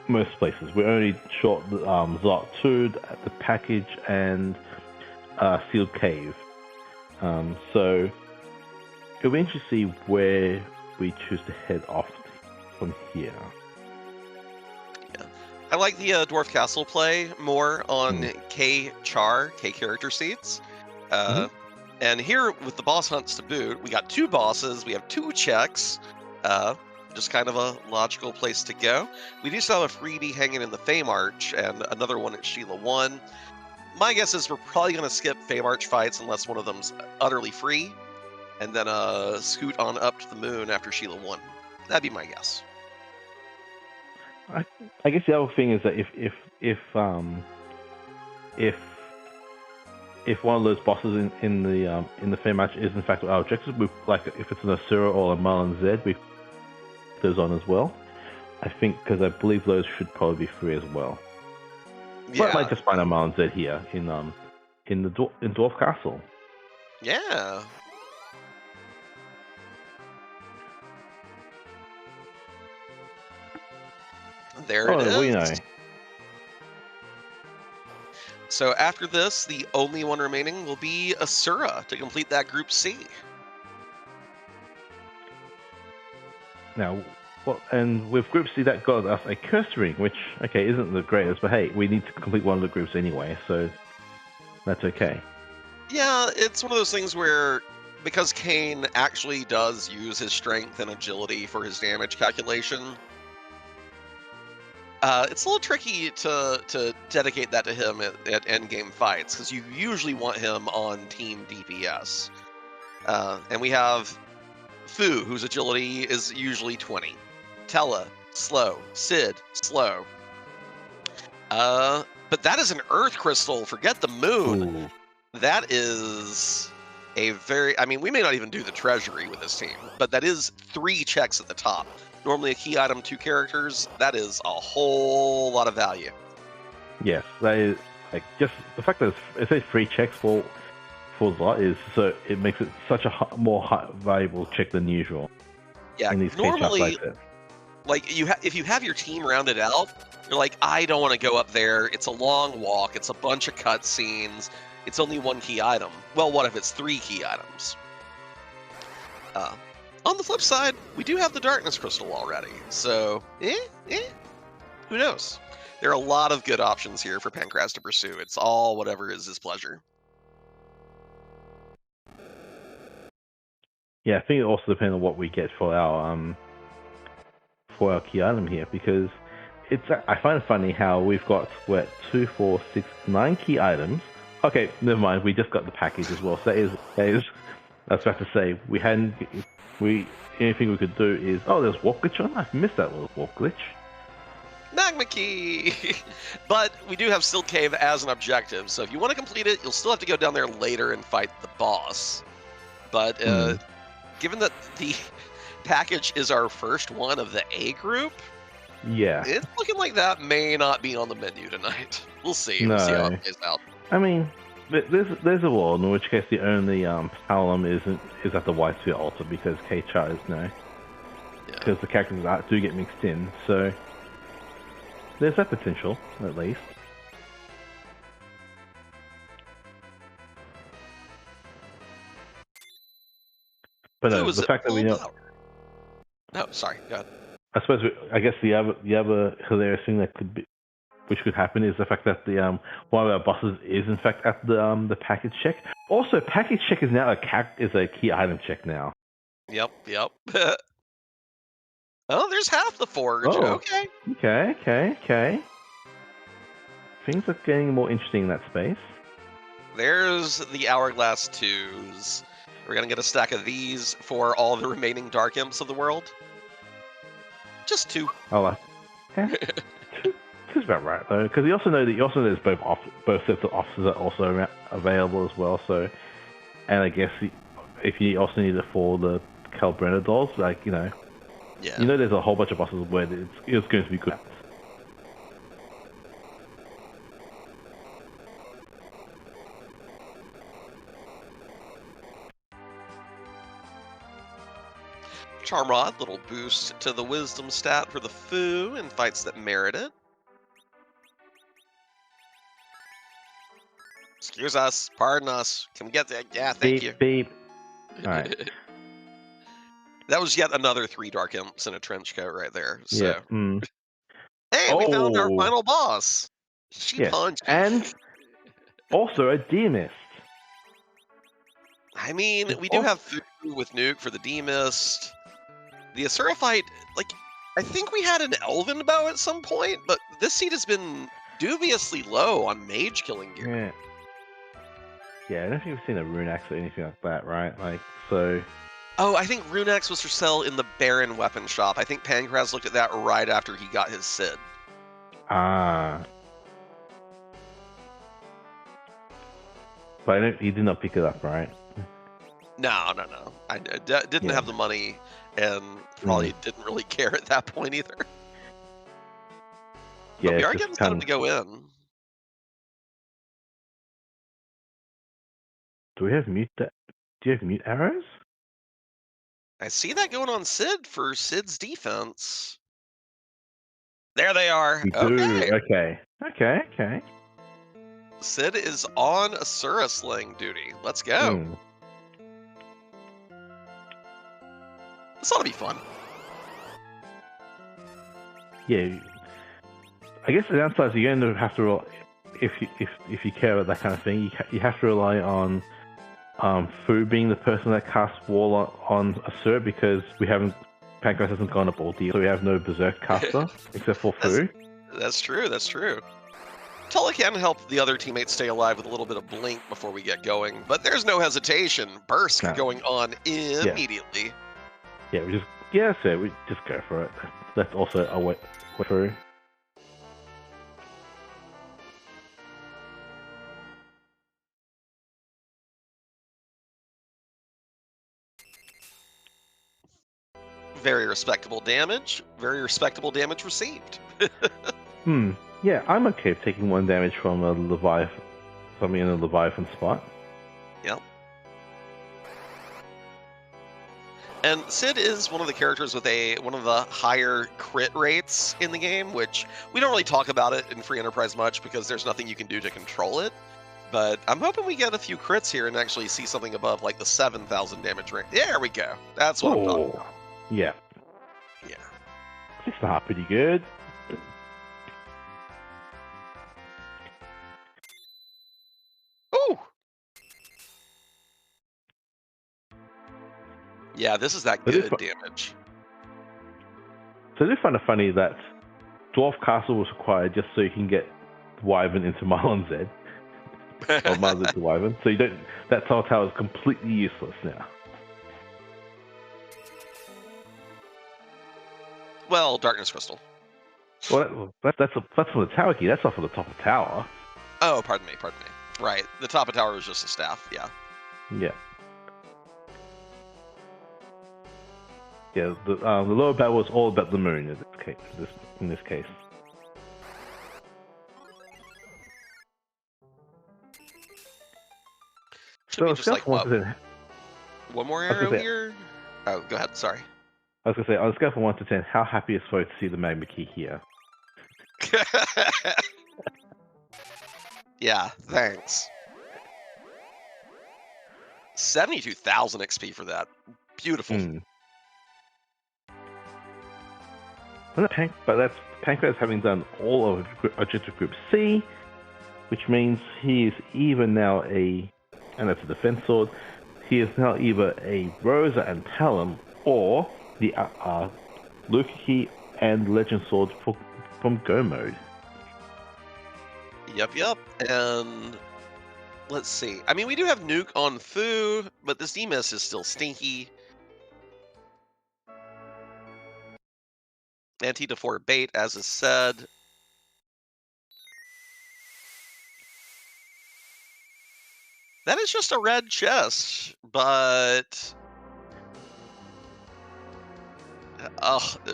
most places. We're only short Zot 2, the package, and Sealed Cave. So it'll be interesting to see where we choose to head off from here. Yeah. I like the Dwarf Castle play more on K character seats. And here with the boss hunts to boot, we got 2 bosses, we have 2 checks. Just kind of a logical place to go. We do still have a freebie hanging in the Feymarch and another one at Sheila 1. My guess is we're probably going to skip Feymarch fights unless one of them's utterly free, and then scoot on up to the moon after Sheila 1. That'd be my guess. I guess the other thing is that if one of those bosses in the Feymarch is in fact our objective, like if it's an Asura or a Marlin Z, we put those on as well. I think, because I believe those should probably be free as well. Yeah. But I might just find a Marlin Z here in Dwarf Castle. Yeah. There it is. Well, you know. So after this, the only one remaining will be Asura to complete that Group C. Now, and with Group C, that got us a Curse Ring, which, okay, isn't the greatest, but hey, we need to complete one of the groups anyway, so that's okay. Yeah, it's one of those things where, because Kane actually does use his strength and agility for his damage calculation, it's a little tricky to dedicate that to him at endgame fights, because you usually want him on team DPS. And we have Fu, whose agility is usually 20. Tella, slow. Sid, slow. But that is an Earth Crystal. Forget the moon. Ooh. That is a very... I mean, we may not even do the treasury with this team, but that is 3 checks at the top. Normally a key item, 2 characters. That is a whole lot of value. Yes, that is... like, just the fact that it's a 3 checks for Zot is, so it makes it such a more valuable check than usual. Yeah, in these normally, like if you have your team rounded out, you're like, I don't want to go up there. It's a long walk. It's a bunch of cutscenes. It's only 1 key item. Well, what if it's 3 key items? On the flip side, we do have the Darkness Crystal already, so who knows? There are a lot of good options here for Pancrase to pursue. It's all whatever is his pleasure. Yeah, I think it also depends on what we get for our key item here, because I find it funny how we've got 2, 4, 6, 9 key items. Okay, never mind. We just got the package as well. So that is. I was about to say anything we could do is there's warp glitch on. I missed that little warp glitch. Magma Key! But we do have Silk Cave as an objective, so if you want to complete it, you'll still have to go down there later and fight the boss. But given that the package is our first one of the A group, yeah, it's looking like that may not be on the menu tonight. We'll see. No. We'll see how it plays out. I mean, there's a world in which case the only Palom is at the White Sphere altar because K-Char is because the characters do get mixed in, so there's that potential at least. But no, the fact that we know. No, sorry. Go ahead. I suppose I guess the other hilarious thing that which could happen is the fact that the one of our bosses is in fact at the package check. Also, package check is now a key item check now. Yep. Oh, there's half the forge. Oh, Okay. Things are getting more interesting in that space. There's the Hourglass 2s. We're gonna get a stack of these for all the remaining Dark Imps of the world. Just 2. Oh, That's about right though, because you also know there's both sets of officers are also available as well. So, and I guess if you also need it for the Calbrena dolls, there's a whole bunch of bosses where it's going to be good. Charmrod, little boost to the wisdom stat for the Foo in fights that merit it. Excuse us, pardon us. Can we get that? Yeah, thank you. Beep. All right. That was yet another 3 Dark Imps in a trench coat right there. So. Yeah. Hey, we found our final boss. She punched. And also a D-Mist. I mean, we do have Foo with Nuke for the D-Mist. The Asura fight, I think we had an Elven bow at some point, but this seed has been dubiously low on mage killing gear. Yeah, I don't think we've seen a rune axe or anything like that, right? Oh, I think rune axe was for sale in the Baron weapon shop. I think Pancraz looked at that right after he got his Sid. Ah. But he did not pick it up, right? No. I didn't have the money and probably didn't really care at that point either. Yeah, but we are getting set up to go in. Do we have mute? Do you have mute arrows? I see that going on Sid for Sid's defense. There they are. We do. Okay. Sid is on Asura sling duty. Let's go. This ought to be fun. Yeah. I guess the downside is you're going to have to if you care about that kind of thing, you have to rely on Fu being the person that casts Wall on Asura, because Pancras hasn't gone up all deal, so we have no Berserk caster except for Fu. That's true. Tulla can help the other teammates stay alive with a little bit of blink before we get going, but there's no hesitation. Burst going on immediately. Yeah, we just go for it. That's also a way through. Very respectable damage. Very respectable damage received. Yeah, I'm okay with taking 1 damage from a Leviathan, something in a Leviathan spot. Yep. And Sid is one of the characters with one of the higher crit rates in the game, which we don't really talk about it in Free Enterprise much because there's nothing you can do to control it. But I'm hoping we get a few crits here and actually see something above the 7,000 damage rate. There we go. That's what I'm talking about. Yeah. 6.5, pretty good. Yeah, this is that So good damage. I do find it funny that Dwarf Castle was required just so you can get Wyvern into Marlon's head, or Marlon into Wyvern. So you don't. That tower is completely useless now. Well, Darkness Crystal. Well, that's from the tower key. That's not from the top of the tower. Oh, pardon me. Right, the top of tower is just a staff. Yeah. Yeah. Yeah. The lower battle was all about the moon in this case. In this case. Should be So just like what? one More arrow here? Oh, go ahead. Sorry. I was gonna say, on a scale from 1 to 10, how happy is Flo to see the magma key here? Yeah, thanks. 72,000 XP for that. Beautiful. But that's Pancras having done all of Objective Group C, which means he is either now and that's a defense sword, he is now either a Rosa and Talon, or the Luke Key and Legend Sword from Go mode. Yep. And let's see. I mean, we do have Nuke on Fu, but this Demus is still stinky. Anti-Defor bait, as is said. That is just a red chest, but...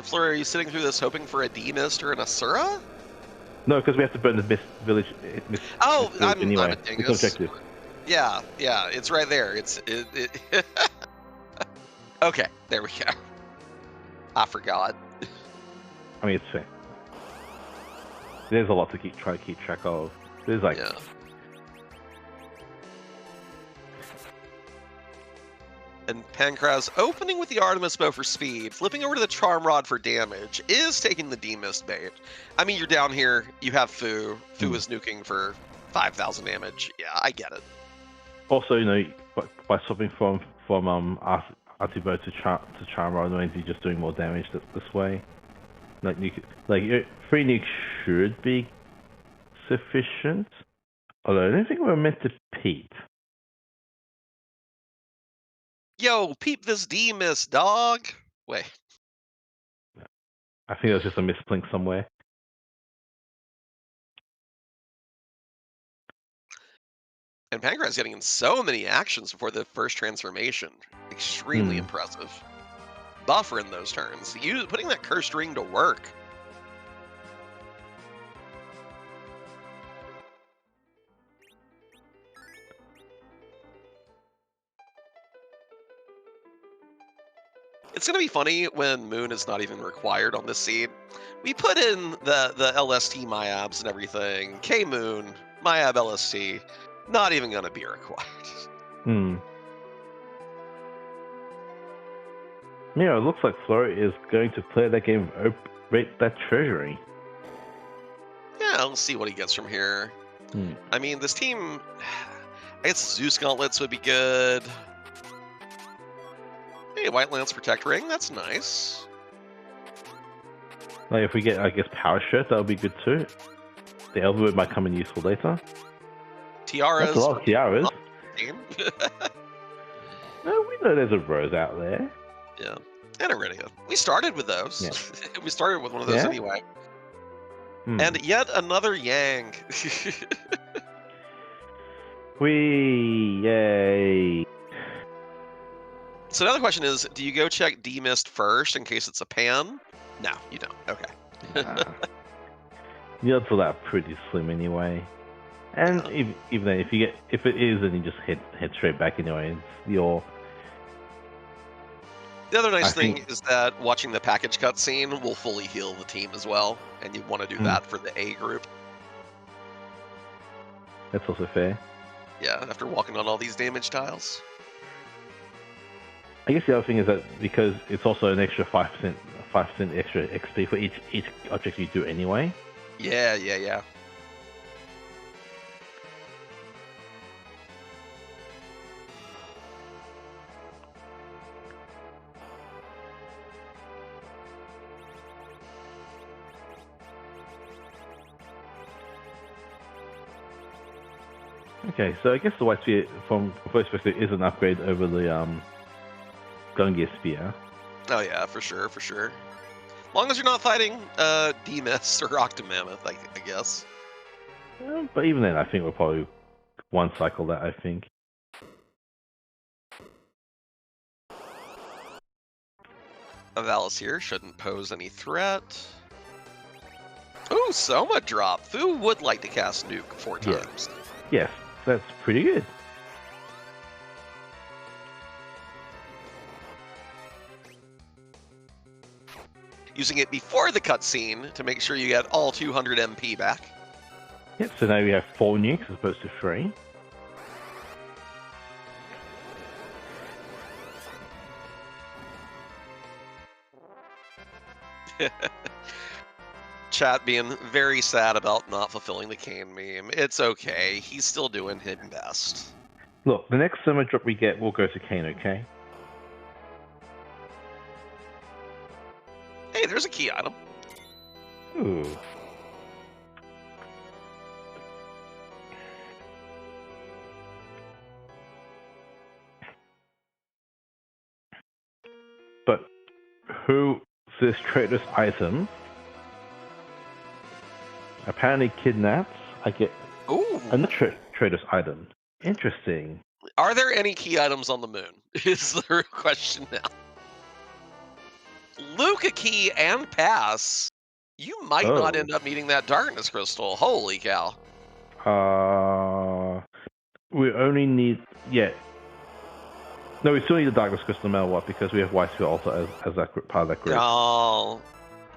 Fleur, are you sitting through this hoping for a D-Mist or an Asura? No, because we have to burn the Mist Village. I'm anyway. a dingus. It's objective. Yeah, it's right there. Okay, there we go. I forgot. I mean, it's fair. There's a lot to try to keep track of. There's like... Yeah. And Pancras opening with the Artemis bow for speed, flipping over to the Charm Rod for damage, is taking the D-Mist bait. I mean, you're down here, you have Fu. Fu is nuking for 5,000 damage. Yeah, I get it. Also, by swapping from Artibo to Charm Rod, means you're just doing more damage this way. Free nuke should be sufficient. Although I don't think we're meant to peep. Yo, peep this D-Mist, dog! Wait. I think that was just a misplink somewhere. And Pancras getting in so many actions before the first transformation. Extremely impressive. Buffer in those turns. Putting that cursed ring to work. It's going to be funny when Moon is not even required on this seed. We put in the LST Myabs and everything. K-Moon, Myab LST, not even going to be required. Yeah, it looks like Flora is going to play that game of Operate That Treasury. Yeah, we'll see what he gets from here. I mean, this team... I guess Zeus Gauntlets would be good. Hey, White Lance Protect Ring, that's nice. Like if we get, I guess, Power Shirt, that would be good too. The Elderwood might come in useful later. Tiaras. That's a lot of tiaras. No, we know there's a Rose out there. Yeah, and Iridia. We started with those. Yeah. We started with one of those anyway. And yet another Yang. Yay. So now the question is, do you go check D-Mist first in case it's a pan? No, you don't. Okay. The odds of that are pretty slim anyway. And even then, if it is, then you just head straight back anyway. The other nice thing is that watching the package cutscene will fully heal the team as well, and you want to do that for the A group. That's also fair. Yeah, after walking on all these damage tiles. I guess the other thing is that because it's also an extra 5% extra XP for each object you do anyway. Yeah. Okay, so I guess the White Spear, from first perspective, is an upgrade over the Gungear Spear. Oh yeah, for sure, for sure. As long as you're not fighting Demus or Octomammoth, I guess. But even then, I think we'll probably one cycle that, I think. A Valis here shouldn't pose any threat. Ooh, Soma drop. Fu would like to cast Nuke 4 Yeah. times. Yes, that's pretty good. Using it before the cutscene to make sure you get all 200 MP back. Yep, so now we have 4 nukes as opposed to 3. Chat being very sad about not fulfilling the Kane meme. It's okay. He's still doing his best. Look, the next Soma drop we get will go to Kane, okay? Hey, there's a key item. Ooh. But who this traitorous item apparently kidnaps? I get Ooh. another traitorous item. Interesting. Are there any key items on the moon? Is the real question now. Luca key and pass. You might not end up needing that darkness crystal. Holy cow. We only need No, we still need the darkness crystal no matter what because we have White Spear also as that part of that group. Oh.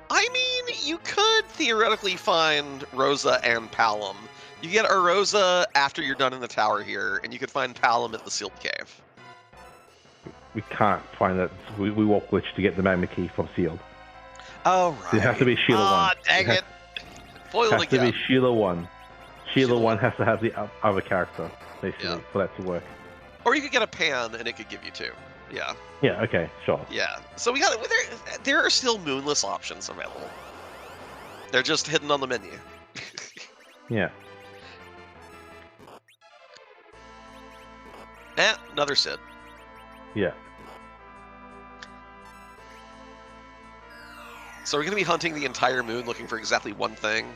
I mean, you could theoretically find Rosa and Palom. You get a Rosa after you're done in the tower here, and you could find Palom at the sealed cave. We can't find that. We walk glitch to get the magma key from sealed. Oh, right. It has to be Sheila 1. Ah, dang it. Foiled It has again. to be Sheila 1. Sheila 1 has to have the other character, basically, for that to work. Or you could get a pan, and it could give you 2. Yeah. Yeah, okay, sure. Yeah. So we got there are still moonless options available. They're just hidden on the menu. Yeah. Another Sid. Yeah. So we're gonna be hunting the entire moon looking for exactly one thing.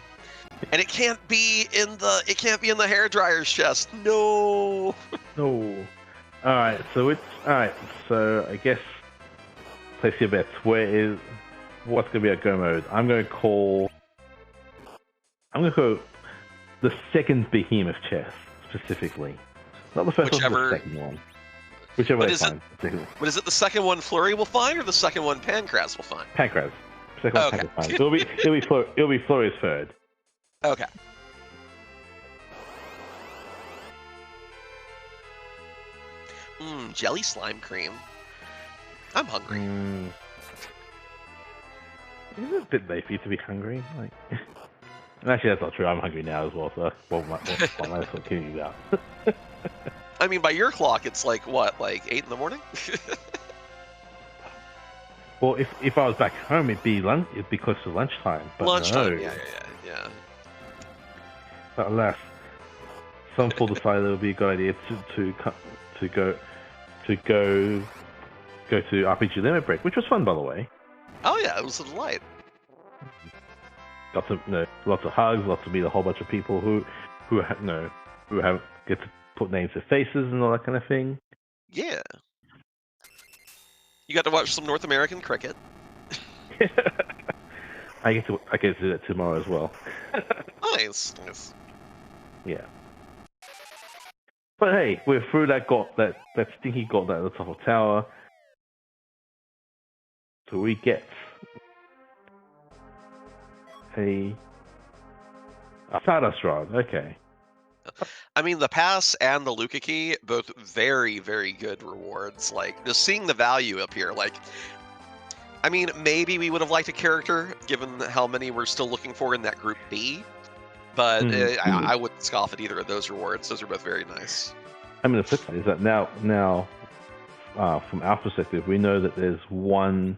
And it can't be in the hairdryer's chest. No. No. Alright, so I guess place your bets. What's gonna be our go mode? I'm gonna go the second behemoth chest specifically. Not the first one, the second one. Whichever they find. But is it the second one Flurry will find or the second one Pancras will find? Pancras. Second one Pancras find. So it'll be Flurry's third. Okay. Jelly slime cream. I'm hungry. Is it a bit late for you to be hungry? Like, actually, that's not true. I'm hungry now as well, so what am I kidding you about? I mean, by your clock, it's like, what, like 8 in the morning? Well, if I was back home, it'd be close to lunchtime. But lunchtime, no. yeah. But alas, some people decided it would be a good idea to go to RPG Limit Break, which was fun, by the way. Oh yeah, it was a delight. Lots of hugs, lots of meet a whole bunch of people who get to put names to faces and all that kind of thing. Yeah. You got to watch some North American cricket. I get to do that tomorrow as well. Nice. Yeah. But hey, we're through that stinky got that at the top of the tower. So we get a Stardust Rod. Okay. I mean, the pass and the Luca key, both very, very good rewards. Like, just seeing the value up here, like, I mean, maybe we would have liked a character, given how many we're still looking for in that group B, but I wouldn't scoff at either of those rewards. Those are both very nice. I mean, the flip side is that now, from our perspective, we know that there's one.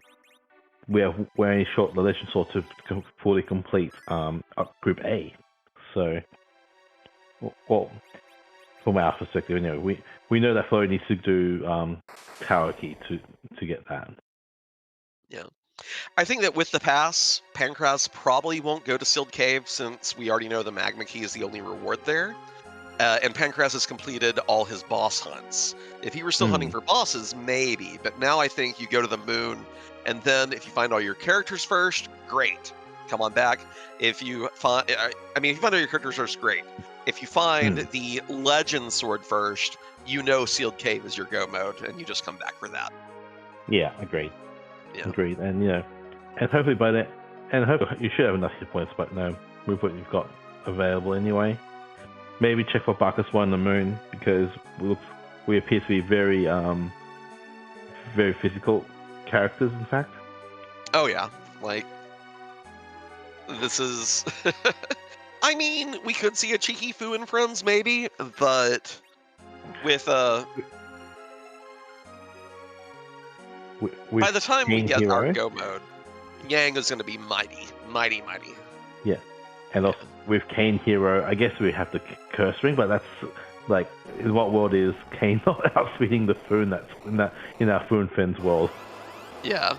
We're only short the Legend Sword to fully complete Group A. So, well, from our perspective, we know that Flo needs to do Tower Key to get that. Yeah. I think that with the pass, Pancras probably won't go to Sealed Cave since we already know the Magma Key is the only reward there. And Pancras has completed all his boss hunts. If he were still hunting for bosses, maybe. But now I think you go to the moon, and then if you find all your characters first, great. Come on back. If you find, if you find all your characters first, great. If you find the Legend Sword first, you know Sealed Cave is your go mode, and you just come back for that. Yeah, agreed. Yeah. Agreed. And and hopefully by that, and hopefully you should have enough hit points, but no, with what you've got available anyway. Maybe check for Bacchus 1 on the moon, because we appear to be very very physical characters, in fact. Oh yeah, like this is. I mean, we could see a cheeky Fu and Friends maybe, but with by the time we get our go mode, Yang is going to be mighty. Yeah, and also with Kane Hero, I guess we have the curse ring, but that's like, in what world is Kane not outspeeding the Foon that's in our Foon Friends world? Yeah.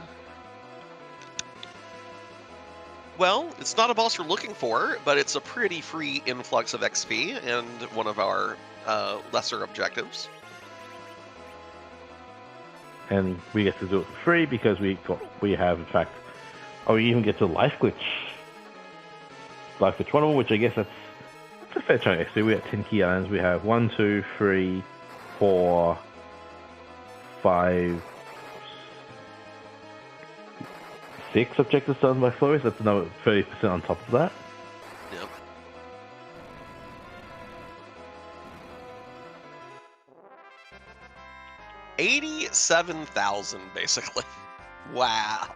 Well, it's not a boss we're looking for, but it's a pretty free influx of XP and one of our lesser objectives. And we get to do it for free because we have, in fact, we even get to life glitch one of them, which I guess that's a fair chunk of XP. We have 10 key islands. We have 1, 2, 3, 4, 5, 6 objectives done by Flores. That's another 30% on top of that. Yep. $87,000 basically. Wow.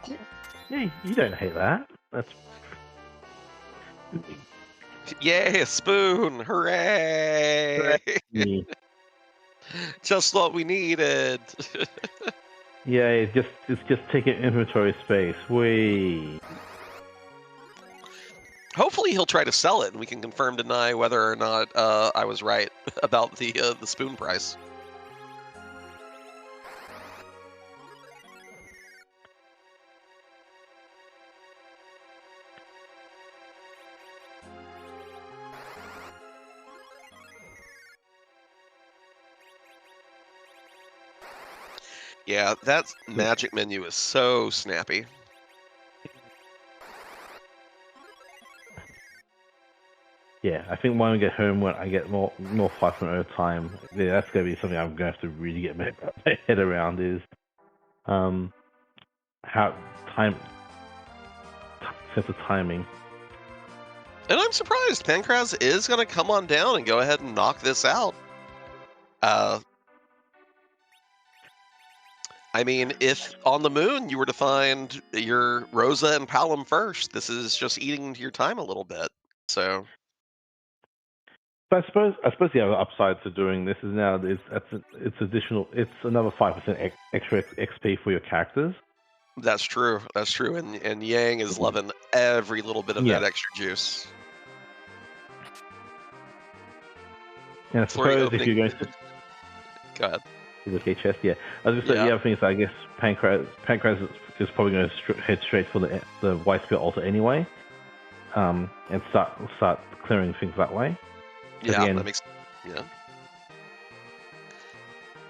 Yeah, you don't hate that. That's yay, a spoon! Hooray! yeah. Just what we needed. Yeah, it's just taking inventory space. Hopefully he'll try to sell it, and we can confirm deny whether or not I was right about the spoon price. Yeah, that magic menu is so snappy. Yeah, I think when we get home, when I get more 5.0 time, yeah, that's going to be something I'm going to have to really get my head around, is how sense of timing. And I'm surprised Pancras is going to come on down and go ahead and knock this out. I mean, if on the moon you were to find your Rosa and Palom first, this is just eating into your time a little bit. So, but I suppose the other upside to doing this is now it's additional. It's another 5% extra XP for your characters. That's true. That's true. And Yang is loving every little bit of that extra juice. And I suppose if you're going to go ahead. Okay, chest. Yeah, I was just saying the other thing is, I guess Pancras is probably going to head straight for the White Spear altar anyway, and start clearing things that way. Yeah, that makes. Yeah.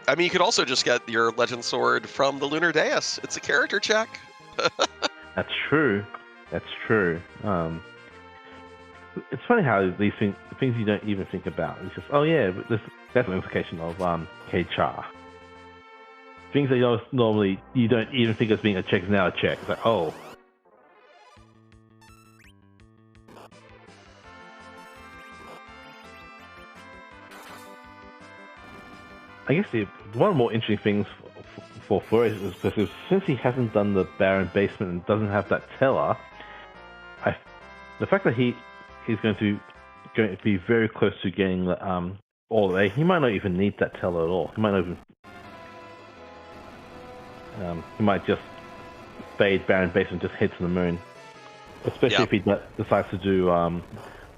I mean, you could also just get your Legend Sword from the Lunar Dais. It's a character check. That's true. That's true. It's funny how these things you don't even think about. It's just, oh yeah, that's an implication of K-Char. Things that normally you don't even think as being a check is now a check. It's like, oh. I guess one of the more interesting things for Flores is because since he hasn't done the Baron Basement and doesn't have that teller, the fact that he's going to be very close to getting all the A, he might not even need that teller at all. He might not even. He might just fade Baron Base and just head to the moon. Especially if he decides to do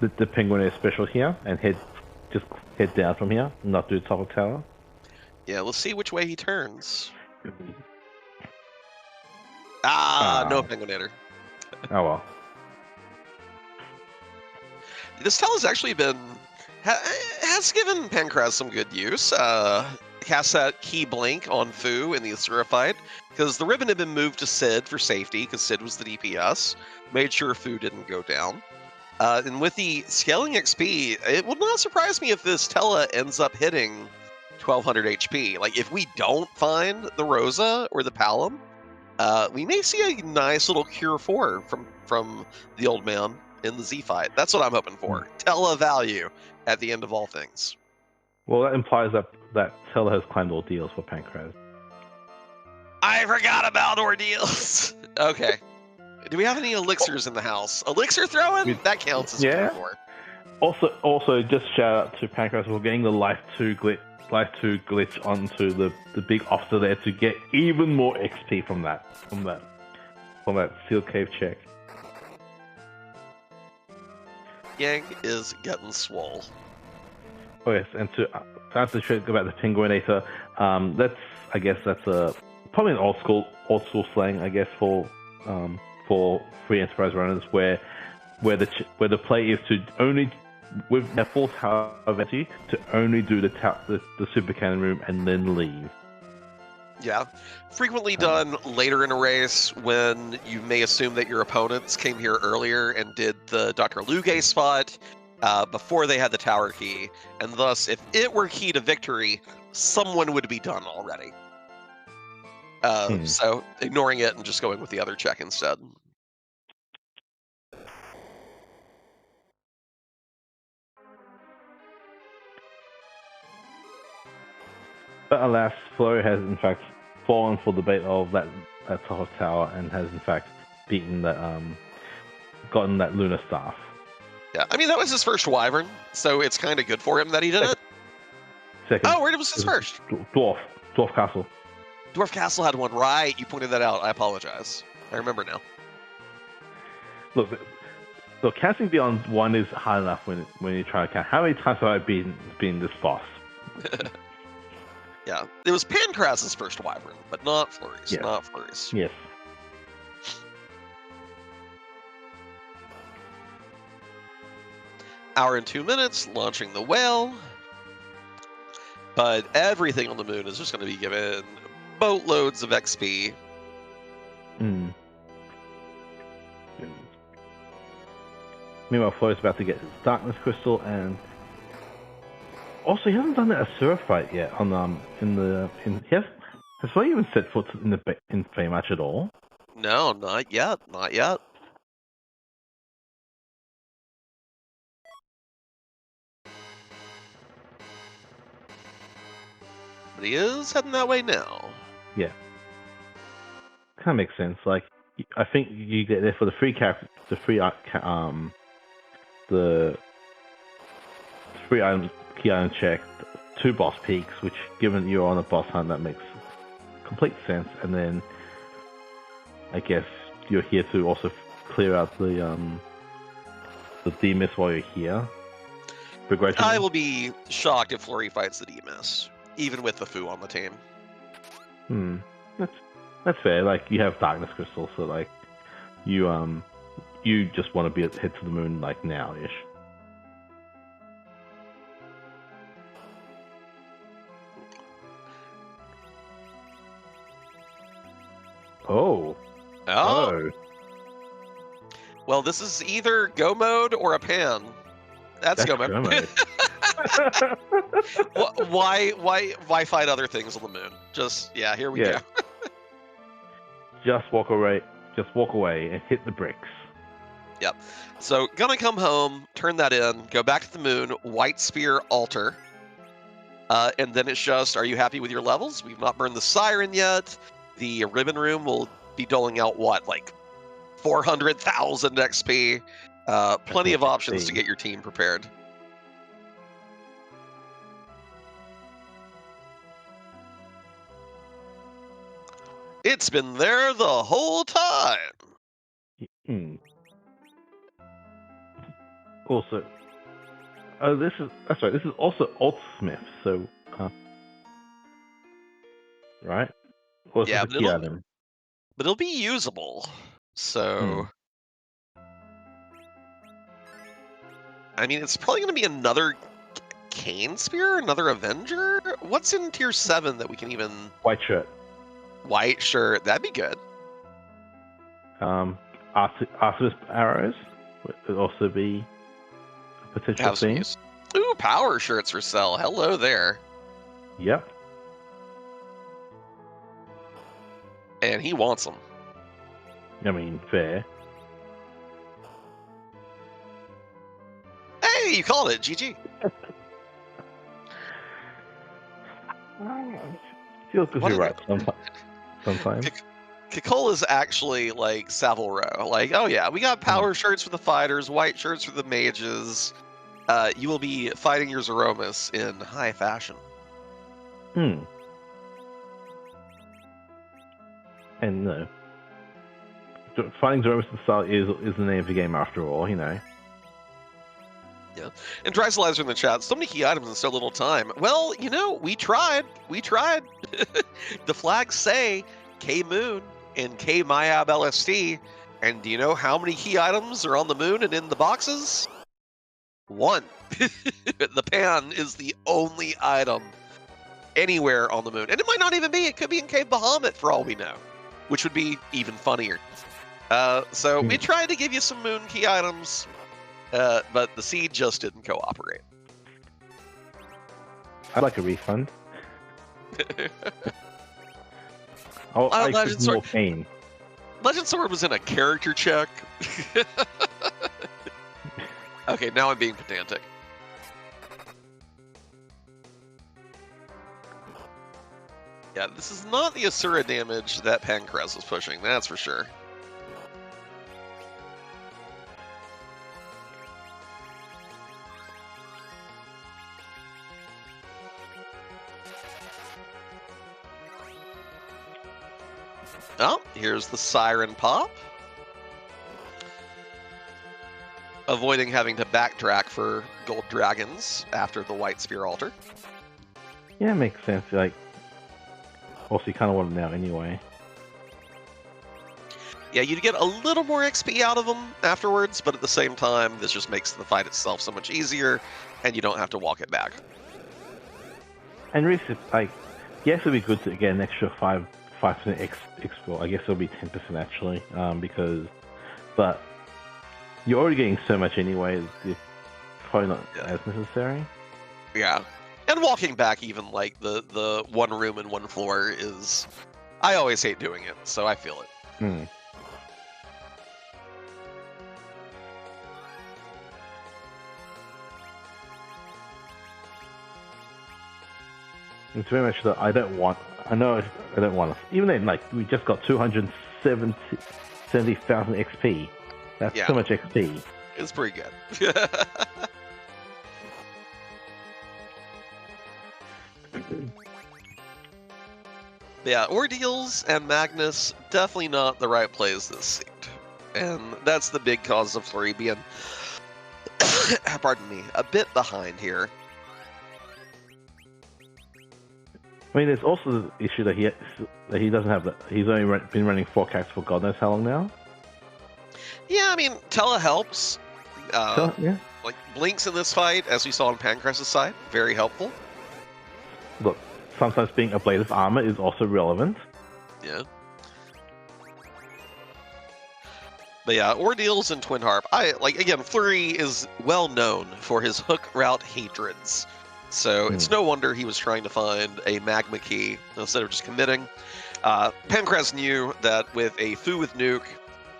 the Penguin Air special here and head just head down from here, not do the top of the tower. Yeah, let's see which way he turns. Oh No Penguinator. well. This tell has actually been has given Pancraz some good use. Cast that key blink on Fu in the Asura fight because the ribbon had been moved to Sid for safety because Sid was the DPS. Made sure Fu didn't go down. And with the scaling XP, it would not surprise me if this Tella ends up hitting 1200 HP. Like if we don't find the Rosa or the Palom, we may see a nice little Cure 4 from the old man in the Z fight. That's what I'm hoping for. Tella value at the end of all things. Well, that implies that Tella has climbed ordeals for Pancraz. I forgot about ordeals. Okay. Do we have any elixirs in the house? Elixir throwing? That counts as a Cure 4. Also, just shout out to Pancraz for getting the Life 2 glitch onto the big officer there to get even more XP from that sealed cave check. Yang is getting swole. Oh yes, and to answer the trick about the Penguinator, that's probably an old school slang, I guess, for free enterprise runners, where the play is to only with their full tower ability to only do the super cannon room and then leave. Yeah, frequently done later in a race when you may assume that your opponents came here earlier and did the Dr. Luge spot before they had the tower key, and thus, if it were key to victory, someone would be done already. So ignoring it and just going with the other check instead. But alas, Flo has in fact fallen for the bait of that top of tower and has in fact beaten gotten that lunar staff. Yeah, I mean that was his first wyvern, so it's kind of good for him that he did it. Second. Oh, where was his first? Dwarf Castle. Dwarf Castle had one, right? You pointed that out. I apologize. I remember now. Look, casting beyond one is hard enough when you try to count. How many times have I been this boss? Yeah, it was Pancraz's first wyvern, but not Flurry's. Yes. Not Flurry's. Yes. Hour and 2 minutes, launching the whale. But everything on the moon is just going to be given boatloads of XP. Meanwhile, Flo's about to get his darkness crystal, and also he hasn't done that Asura fight yet. Has Flo even set foot in Feymatch at all? No, not yet. Not yet. But he is heading that way now. Yeah. Kind of makes sense. Like, I think you get there for the free character, the free item, key item check, 2 boss peaks, which, given you're on a boss hunt, that makes complete sense. And then, I guess you're here to also clear out the D-Miss while you're here. I will be shocked if Flurry fights the D-Miss, even with the Fu on the team. That's fair. Like, you have darkness crystals, so like you just want to be head to the moon like now-ish. Oh. Well, this is either go mode or a pan. That's go mode. Why fight other things on the moon? Here we go. Just walk away and hit the bricks. Yep. So gonna come home, turn that in, go back to the moon, white spear altar. And then it's just, are you happy with your levels? We've not burned the siren yet. The ribbon room will be doling out what, like 400,000 XP. Plenty of options to get your team prepared. It's been there the whole time. Also, Oh, that's right. This is also Altsmith, so right? Or is this Yeah, a key item? but it'll be usable. So, I mean, it's probably going to be another Cane Spear, another Avenger. What's in tier 7 that we can even? White shirt. White shirt. That'd be good. Artemis arrows would also be a potential Have some thing. use. Ooh, power shirts for sale. Hello there. Yep. And he wants them. I mean, fair. Hey, you called it. GG. Feels good What you're an- right sometimes. Kikola is actually like Savile Row. Like, oh yeah, we got power shirts for the fighters, white shirts for the mages. You will be fighting your Zeromus in high fashion. And finding Zeromus in style is the name of the game after all, you know. Yeah. And Dryzalizer in the chat, so many key items in so little time. Well, you know, we tried. We tried. The flags say K Moon and K Mayab LST. And do you know how many key items are on the moon and in the boxes? 1. The pan is the only item anywhere on the moon. And it might not even be. It could be in Cave Bahamut for all we know, which would be even funnier. So we tried to give you some moon key items. But the seed just didn't cooperate. I'd like a refund. I Legend more Sword. pain. Legend Sword was in a character check. Okay, now I'm being pedantic. Yeah, this is not the Asura damage that Pancrez was pushing, that's for sure. Oh, here's the Siren Pop. Avoiding having to backtrack for gold dragons after the White Spear Altar. Yeah, it makes sense. Like, also, you kind of want them now anyway. Yeah, you'd get a little more XP out of them afterwards, but at the same time, this just makes the fight itself so much easier, and you don't have to walk it back. And really, like, yes, it'd be good to get an extra 5% expo. I guess it'll be 10% actually, but you're already getting so much anyway. It's probably not as necessary. Yeah, and walking back even like the one room and one floor is, I always hate doing it, so I feel it. It's very much that I don't want to. Even then, like, we just got 270,000 XP. That's so much XP. It's pretty good. Yeah, Ordeals and Magnus, definitely not the right plays this seed. And that's the big cause of Flurry being, pardon me, a bit behind here. I mean, there's also the issue that he doesn't have that. He's only been running 4 cacks for God knows how long now. Yeah, I mean, Tele helps. Yeah. Like, Blinks in this fight, as we saw on Pancrez's side, very helpful. Look, sometimes being a blade of armor is also relevant. Yeah. But yeah, Ordeals and Twin Harp. Again, Flurry is well known for his hook route hatreds. So it's no wonder he was trying to find a magma key instead of just committing. Pancrez knew that with a Fu with Nuke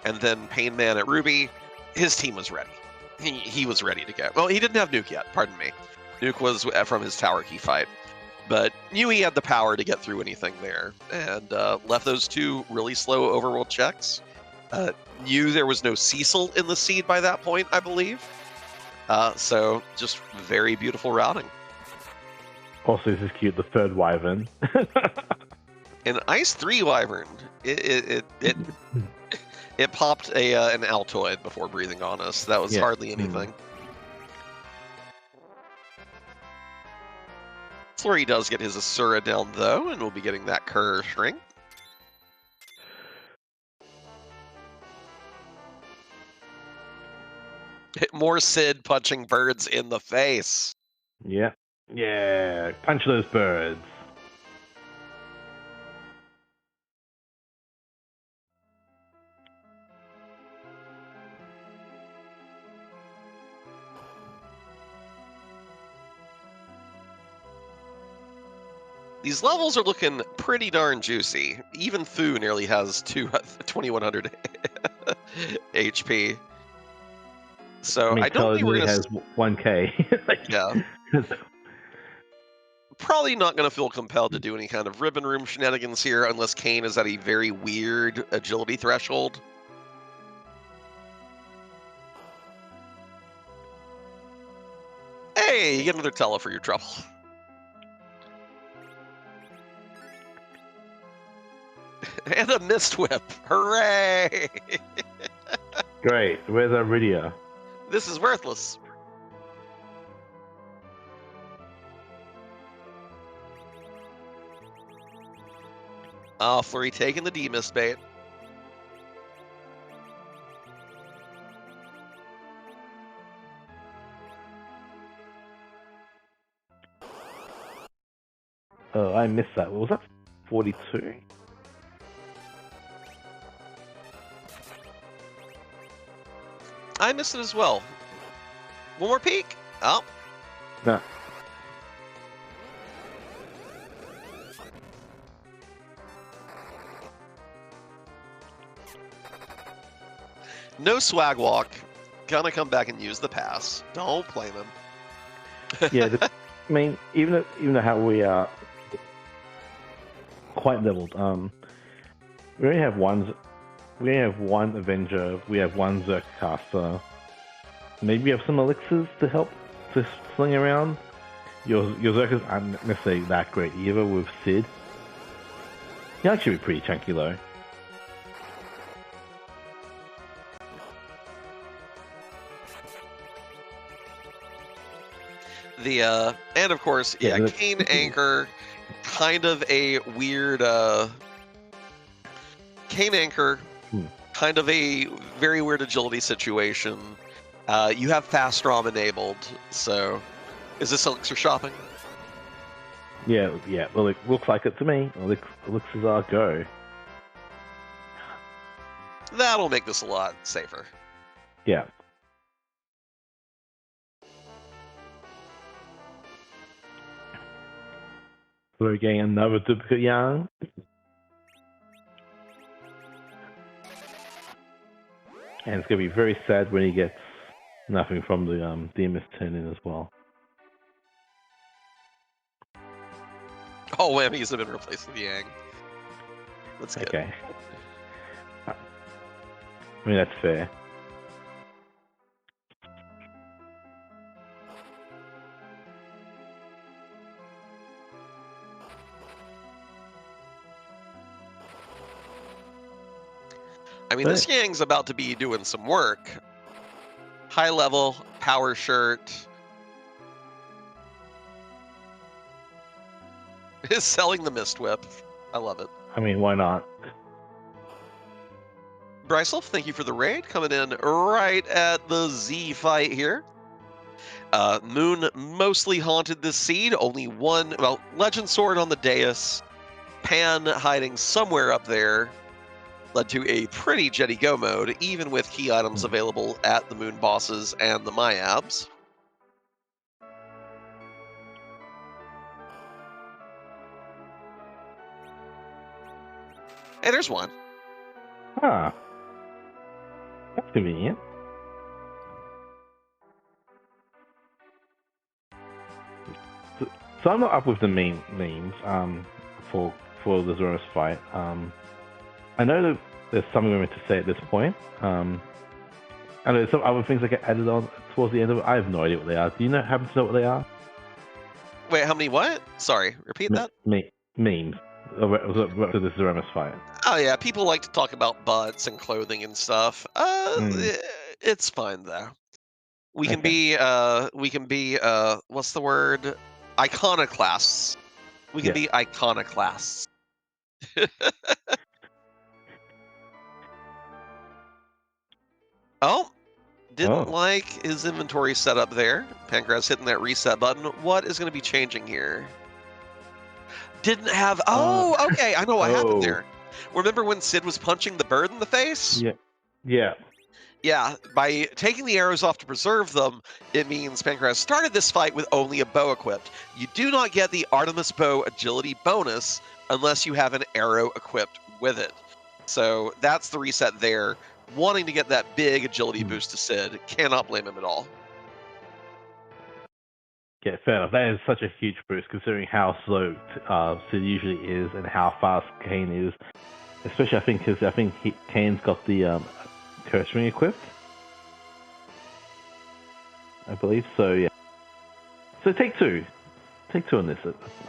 and then Pain Man at Ruby, his team was ready. He was ready to go. Well, he didn't have Nuke yet, pardon me. Nuke was from his Tower Key fight. But knew he had the power to get through anything there, and left those 2 really slow overworld checks. Knew there was no Cecil in the seed by that point, I believe. So just very beautiful routing. Also, this is cute. The 3rd Wyvern. An Ice 3 Wyvern. It popped an Altoid before breathing on us. That was hardly anything. Flurry does get his Asura down, though, and we'll be getting that Cur Shrink. More Sid punching birds in the face. Yeah. Yeah. Punch those birds. These levels are looking pretty darn juicy. Even Fu nearly has 2100 HP. So I don't Teller think we're nearly gonna. has 1k. Yeah, probably not gonna feel compelled to do any kind of ribbon room shenanigans here unless Kane is at a very weird agility threshold. Hey, you get another Tella for your trouble. And a Mist Whip. Hooray! Great. Where's Aridia? This is worthless. Oh, Flurry taking the D-Mist bait. Oh, I missed that. Was that 42? I missed it as well. One more peek. Oh. No. No swag walk. Gonna come back and use the pass. Don't blame him. Yeah, I mean, even though how we are quite leveled, we only have one. We only have one Avenger. We have one Zerk caster. Maybe we have some elixirs to help to sling around. Your Zerkers aren't necessarily that great either with Sid. He'll actually be pretty chunky though. And of course, yeah, Kane Anchor, kind of a weird, Kane Anchor, kind of a very weird agility situation. You have Fast ROM enabled, so is this elixir shopping? Yeah. Well, it looks like it to me. Elixirs are go. That'll make this a lot safer. Yeah. We're getting another duplicate yarn. And it's going to be very sad when he gets nothing from the DMS turn in as well. Oh, whammies have been replaced with Yang. That's good. Okay. I mean, that's fair. I mean, this Yang's about to be doing some work. High level, power shirt. Is selling the Mist Whip. I love it. I mean, why not? Brycelf, thank you for the raid. Coming in right at the Z fight here. Moon mostly haunted this seed. Only one, well, Legend Sword on the dais. Pan hiding somewhere up there. Led to a pretty Jetty Go mode, even with key items available at the Moon bosses and the Myabs. Hey, there's one. Ah. That's convenient. So I'm not up with the memes for the Zoro's fight. I know that there's something we're meant to say at this point. I know there's some other things that get added on towards the end of it. I have no idea what they are. Do you happen to know what they are? Wait, how many what? Sorry, repeat that? Memes. To this Zoro's fight. Oh yeah, people like to talk about butts and clothing and stuff. It's fine though. We can be what's the word? Iconoclasts. We can Yeah. be iconoclasts. Oh, didn't Oh. like his inventory setup there. Pancras hitting that reset button. What is going to be changing here? Didn't have. Uh. Oh, okay. I know what happened Oh. there. Remember when Sid was punching the bird in the face? Yeah. Yeah. Yeah, by taking the arrows off to preserve them, it means Pancras started this fight with only a bow equipped. You do not get the Artemis bow agility bonus unless you have an arrow equipped with it. So that's the reset there. Wanting to get that big agility boost to Sid, cannot blame him at all. Yeah, fair enough. That is such a huge boost considering how slow Sid usually is and how fast Kane is. Especially, I think, because Kane's got the curse ring equipped. I believe so. Yeah. So take two on this.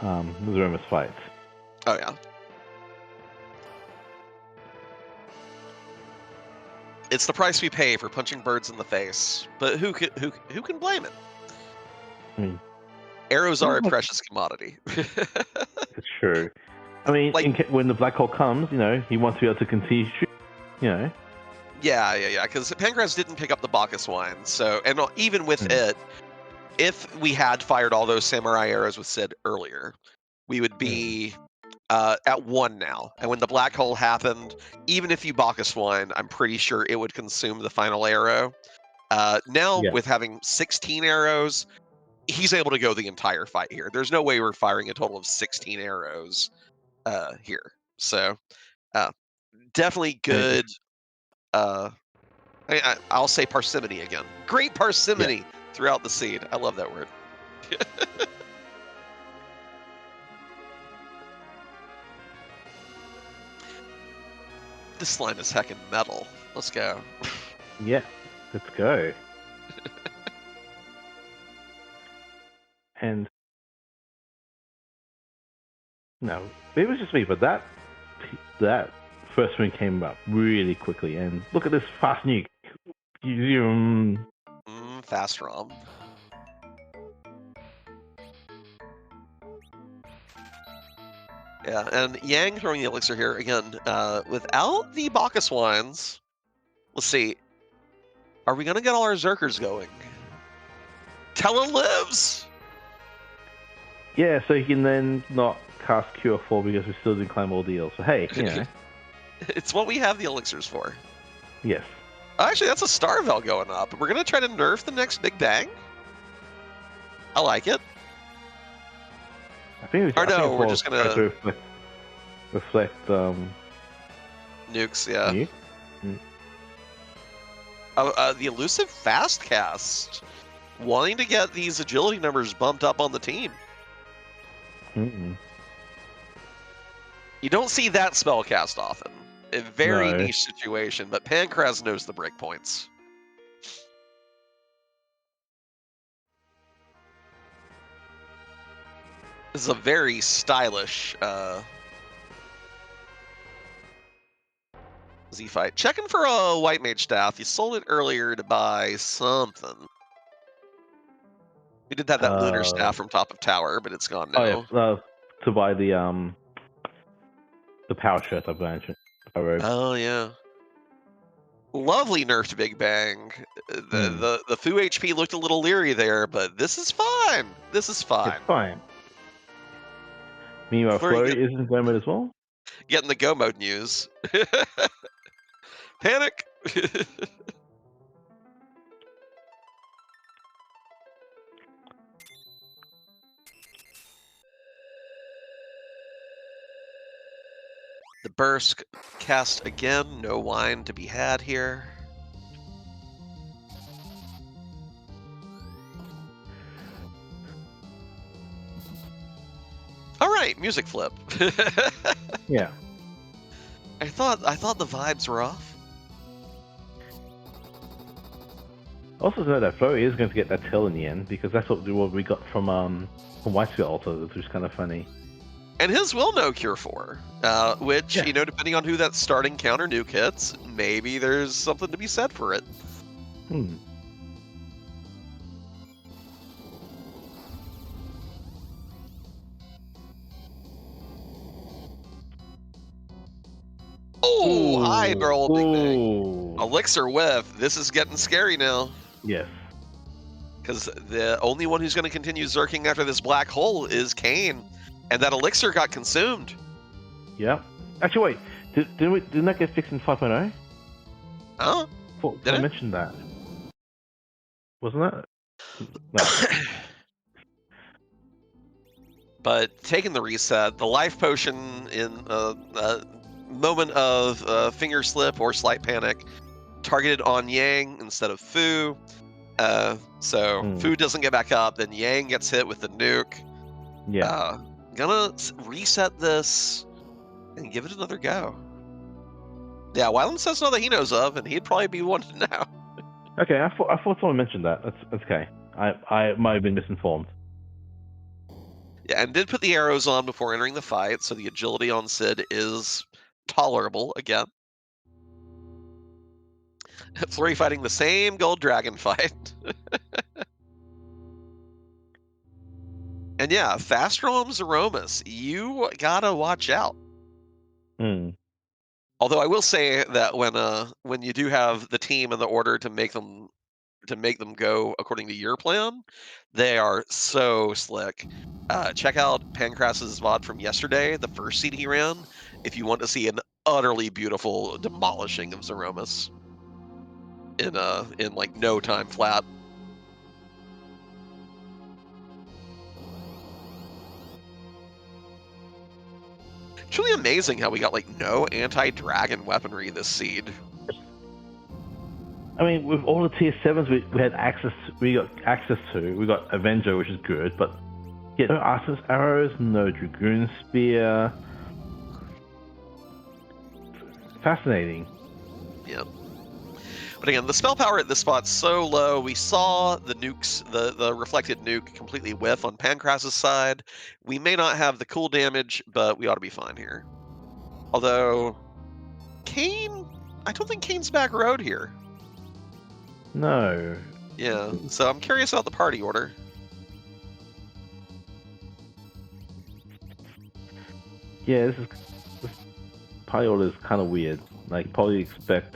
Mizuruma's fight. Oh yeah, it's the price we pay for punching birds in the face. But who can blame it? I mean, Arrows are a precious commodity. it's true. I mean, Like, when the black hole comes, he wants to be able to continue shooting. Yeah. Because Pancras didn't pick up the Bacchus wine, so even with it, if we had fired all those samurai arrows with Sid earlier, we would be at 1 now. And when the black hole happened, even if you Bacchus wine, I'm pretty sure it would consume the final arrow. Now, Yeah. with having 16 arrows, he's able to go the entire fight here. There's no way we're firing a total of 16 arrows here. So, definitely good. I'll say parsimony again. Great parsimony throughout the scene. I love that word. This slime is heckin' metal. Let's go. Yeah, let's go. And no, it was just me, but that first one came up really quickly. And look at this fast nuke. Fast ROM. Yeah, and Yang throwing the elixir here again. Without the Bacchus wines, let's see. Are we gonna get all our Zerkers going? Tella lives. Yeah, so he can then not cast Cure 4 because we still didn't climb all deals. So hey, It's what we have the elixirs for. Yes. Actually, that's a Starvel going up. We're gonna try to nerf the next Big Bang. I like it. I think we're just gonna reflect nukes. Yeah. nuke. The elusive fast cast, wanting to get these agility numbers bumped up on the team. Mm-mm. You don't see that spell cast often. A very No. niche situation, but Pancras knows the breakpoints. This is a very stylish Z fight. Checking for a white mage staff. You sold it earlier to buy something. We did have that lunar staff from top of tower, but it's gone now. Oh yeah, to buy the power shirt I mentioned. Oh yeah. Lovely nerfed Big Bang. The Fu HP looked a little leery there, but this is fine. This is fine. It's fine. Meanwhile, Flurry isn't going mode as well. Getting the go mode news. Panic. The burst cast again. No wine to be had here. All right, music flip. Yeah. I thought the vibes were off. Also know that Flurry is going to get that tail in the end because that's what we got from White Skull also, which is kind of funny. And his will know Cure 4, which, depending on who that starting counter nuke hits, maybe there's something to be said for it. high barrel ding ding. Ooh. Elixir whiff. This is getting scary now. Yes. Because the only one who's going to continue zerking after this black hole is Kane. And that elixir got consumed. Yep. Actually, wait. Didn't that get fixed in 5.0? Huh? Did I mention that? Wasn't that? No. But taking the reset, the life potion in a moment of finger slip or slight panic targeted on Yang instead of Fu. So Fu doesn't get back up, then Yang gets hit with the nuke. Yeah. Gonna reset this and give it another go. Yeah, Wyland says no that he knows of, and he'd probably be one to know. Okay, I thought someone mentioned that. That's okay. I might have been misinformed. Yeah, and did put the arrows on before entering the fight, so the agility on Sid is tolerable again. Flurry fighting the same gold dragon fight. And yeah, Fastrom Zeromus, you gotta watch out. Although I will say that when you do have the team and the order to make them go according to your plan, they are so slick. Check out Pancras's VOD from yesterday, the first seed he ran, if you want to see an utterly beautiful demolishing of Zeromus in like no time flat. It's really amazing how we got like no anti-dragon weaponry this seed. I mean, with all the tier 7s we had access, we got access to. We got Avenger, which is good, but yeah, no Arthur's arrows, no Dragoon spear. Fascinating. Yeah. But again, the spell power at this spot's so low. We saw the nukes, the reflected nuke completely whiff on Pancras's side. We may not have the cool damage, but we ought to be fine here. Although, Kane, I don't think Kane's back road here. No. Yeah, so I'm curious about the party order. Yeah, this party order is kind of weird. Like, probably expect.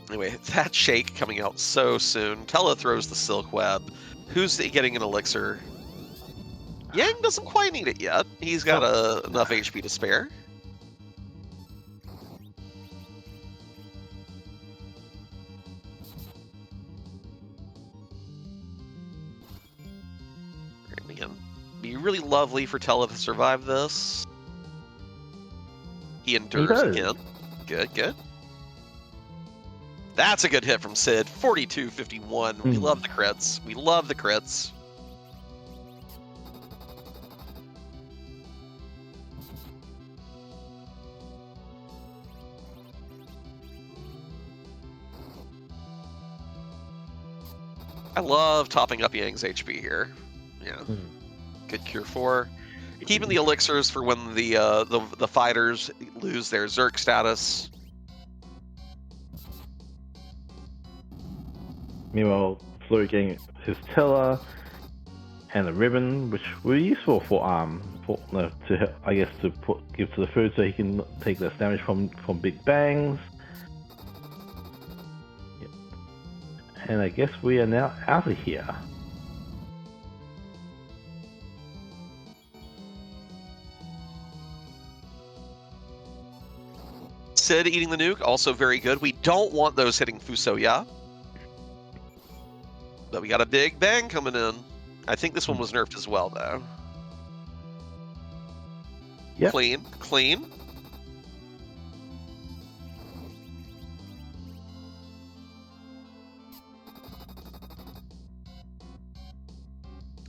Anyway, that shake coming out so soon. Tella throws the silk web. Who's getting an elixir? Yang doesn't quite need it yet. He's got enough HP to spare. And again, be really lovely for Tella to survive this. He endures again. Good, good. That's a good hit from Sid. 42-51. We love the crits. We love the crits. I love topping up Yang's HP here. Yeah. Good cure 4. Keeping the elixirs for when the fighters lose their Zerk status. Meanwhile, Flurry getting his Tella and a ribbon, which were useful for to I guess to give to the food so he can take less damage from big bangs. Yep. And I guess we are now out of here. Sid eating the nuke, also very good. We don't want those hitting Fusoya. But we got a big bang coming in. I think this one was nerfed as well, though. Yep. Clean, clean.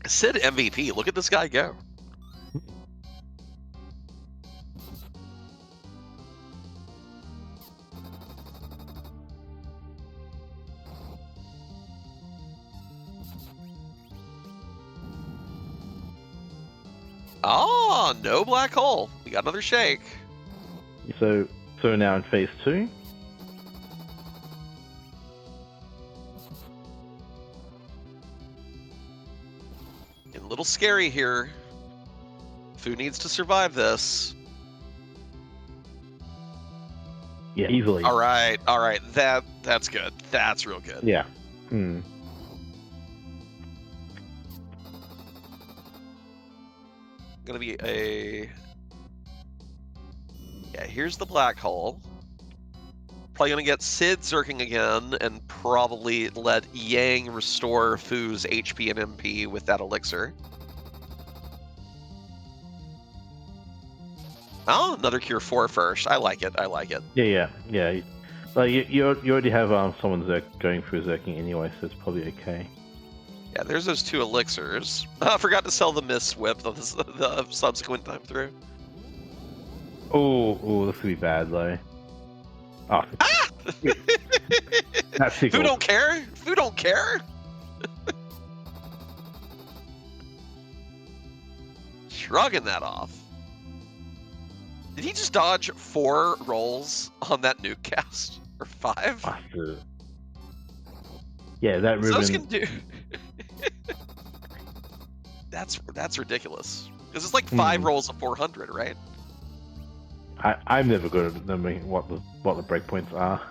Sid MVP. Look at this guy go. Ah, no black hole. We got another shake. So now in phase 2. A little scary here. Fu needs to survive this. Yeah, easily. All right. That's good. That's real good. Yeah. Gonna be a... Yeah, here's the black hole. Probably gonna get Sid zerking again, and probably let Yang restore Fu's HP and MP with that elixir. Oh, another cure 4 first. I like it. Yeah. Like you already have someone going through zerking anyway, so it's probably okay. Yeah, there's those 2 elixirs. I forgot to sell the Mist Whip the subsequent time through. Oh, this could be bad though. Oh, Ah! That's Fu don't care. Shrugging that off. Did he just dodge 4 rolls on that nuke cast? Or 5? Yeah, that ribbon. Those can do... That's ridiculous. Because it's like 5 rolls of 400, right? I'm never good at remembering what the breakpoints are.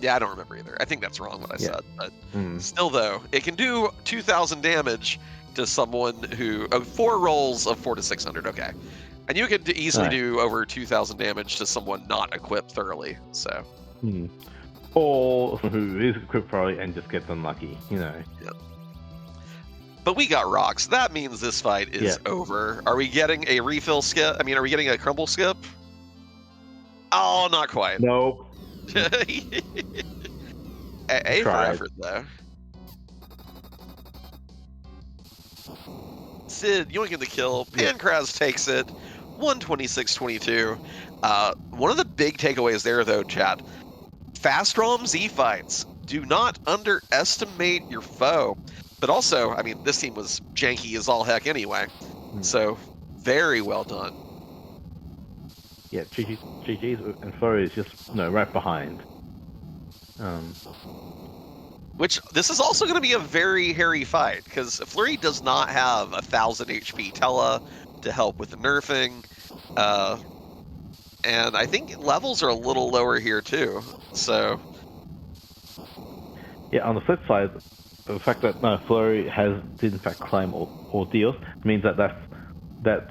Yeah, I don't remember either. I think that's wrong what I said. But still, though, it can do 2,000 damage to someone who... 4 rolls of 4 to 600, okay. And you could easily do over 2,000 damage to someone not equipped thoroughly, so... Or who is equipped thoroughly and just gets unlucky, you know. Yep. But we got rocks. That means this fight is over. Are we getting a refill skip? I mean, are we getting a crumble skip? Oh, not quite. Nope. A for effort, though. Sid, you want to get the kill. Pancraz takes it. 126-22. One of the big takeaways there, though, chat. Fast ROM Z fights. Do not underestimate your foe. But also, I mean, this team was janky as all heck anyway. So, very well done. Yeah, GG's and Flurry is just right behind. Which, this is also going to be a very hairy fight, because Flurry does not have 1,000 HP Tella to help with the nerfing. And I think levels are a little lower here, too. So... Yeah, on the flip side, the fact that Flurry did in fact climb ordeals means that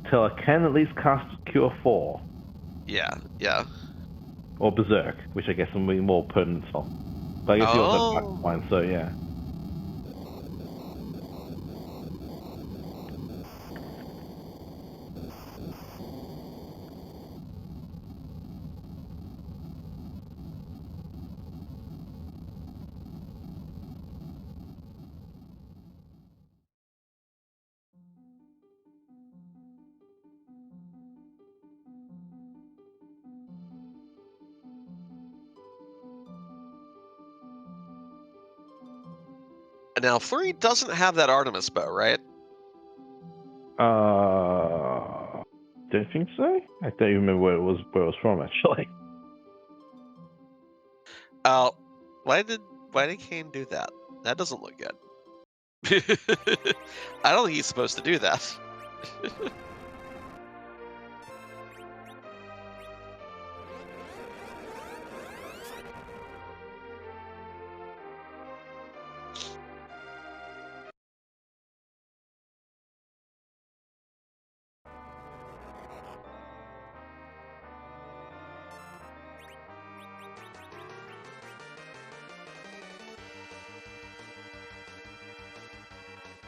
Tella can at least cast Cure 4. Yeah. Or Berserk, which I guess will be more permanent spell. But I guess you also have Backwind, so yeah. Now, Flurry doesn't have that Artemis bow, right? Don't think so. I don't even remember where it was from, actually. Why did Kane do that? That doesn't look good. I don't think he's supposed to do that.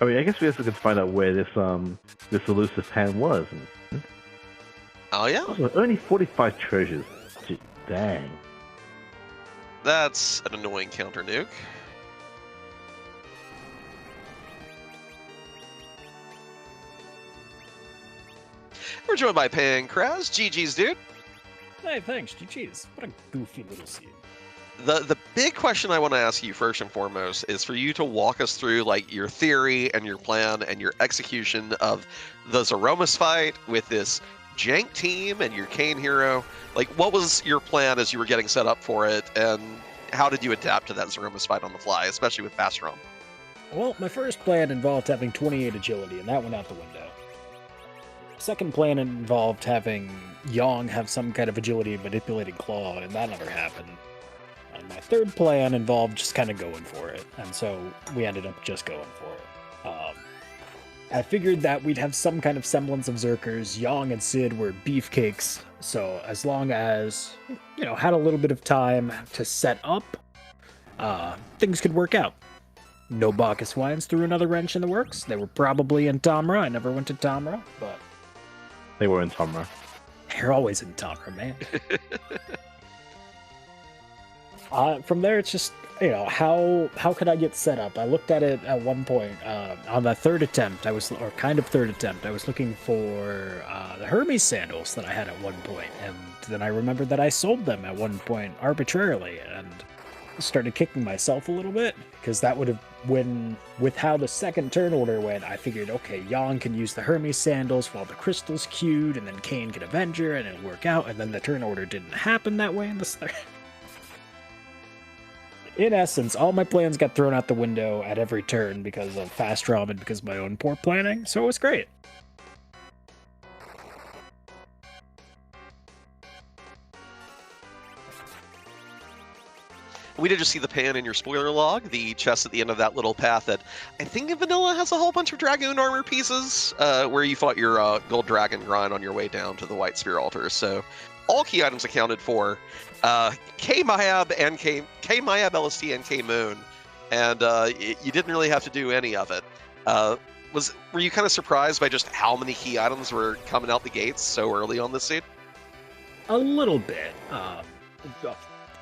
I mean, I guess we also can find out where this elusive pan was. Oh yeah? Also, only 45 treasures. Dang. That's an annoying counter nuke. We're joined by Pancraz. GG's, dude. Hey, thanks, GG's. What a goofy little scene. The big question I want to ask you first and foremost is for you to walk us through like your theory and your plan and your execution of the Zeromus fight with this jank team and your Kane hero. Like, what was your plan as you were getting set up for it, and how did you adapt to that Zeromus fight on the fly, especially with Fast ROM? Well, my first plan involved having 28 agility, and that went out the window. second plan involved having Yang have some kind of agility manipulating claw, and that never happened. And my third plan involved just kind of going for it, and so we ended up just going for it. I figured that we'd have some kind of semblance of Zerkers. Yang and Sid were beefcakes, so as long as, had a little bit of time to set up, things could work out. No Bacchus Wines threw another wrench in the works. They were probably in Tamra. I never went to Tamra, but They were in Tomra. they're always in Tamra, man. From there, it's just, how could I get set up? I looked at it at one point. On the third attempt, I was looking for the Hermes sandals that I had at one point, and then I remembered that I sold them at one point arbitrarily, and started kicking myself a little bit, because that would have, with how the second turn order went, I figured, okay, Yang can use the Hermes sandals while the crystal's queued, and then Kane can Avenger, and it'll work out, and then the turn order didn't happen that way in the third. In essence, all my plans got thrown out the window at every turn because of fast draw and because of my own poor planning, so it was great. We did just see the pan in your spoiler log, the chest at the end of that little path that I think Vanilla has a whole bunch of Dragoon armor pieces, where you fought your gold dragon grind on your way down to the White Spear altar. So all key items accounted for. K Mayab and K Mayab LST and K Moon, and you didn't really have to do any of it. Were you kind of surprised by just how many key items were coming out the gates so early on this seed? A little bit.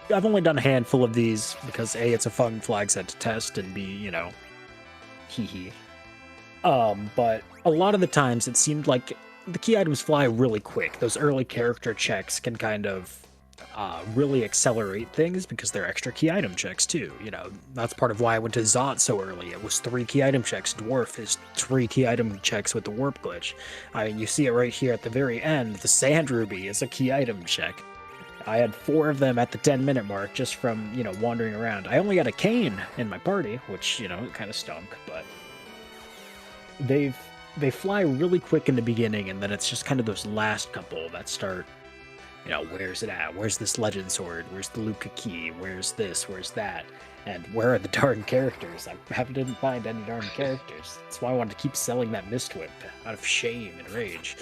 I've only done a handful of these because A, it's a fun flag set to test, and B, hee. But a lot of the times it seemed like the key items fly really quick. Those early character checks can kind of really accelerate things because they're extra key item checks too. That's part of why I went to Zot so early. It was 3 key item checks. Dwarf is 3 key item checks with the warp glitch. I mean, you see it right here at the very end. The Sand Ruby is a key item check. I had 4 of them at the 10-minute mark just from, wandering around. I only got a Cane in my party, which, it kind of stunk, but they fly really quick in the beginning, and then it's just kind of those last couple that start, where's it at? Where's this legend sword? Where's the Luca key? Where's this? Where's that? And where are the darn characters? I didn't find any darn characters. That's why I wanted to keep selling that Mist Whip out of shame and rage.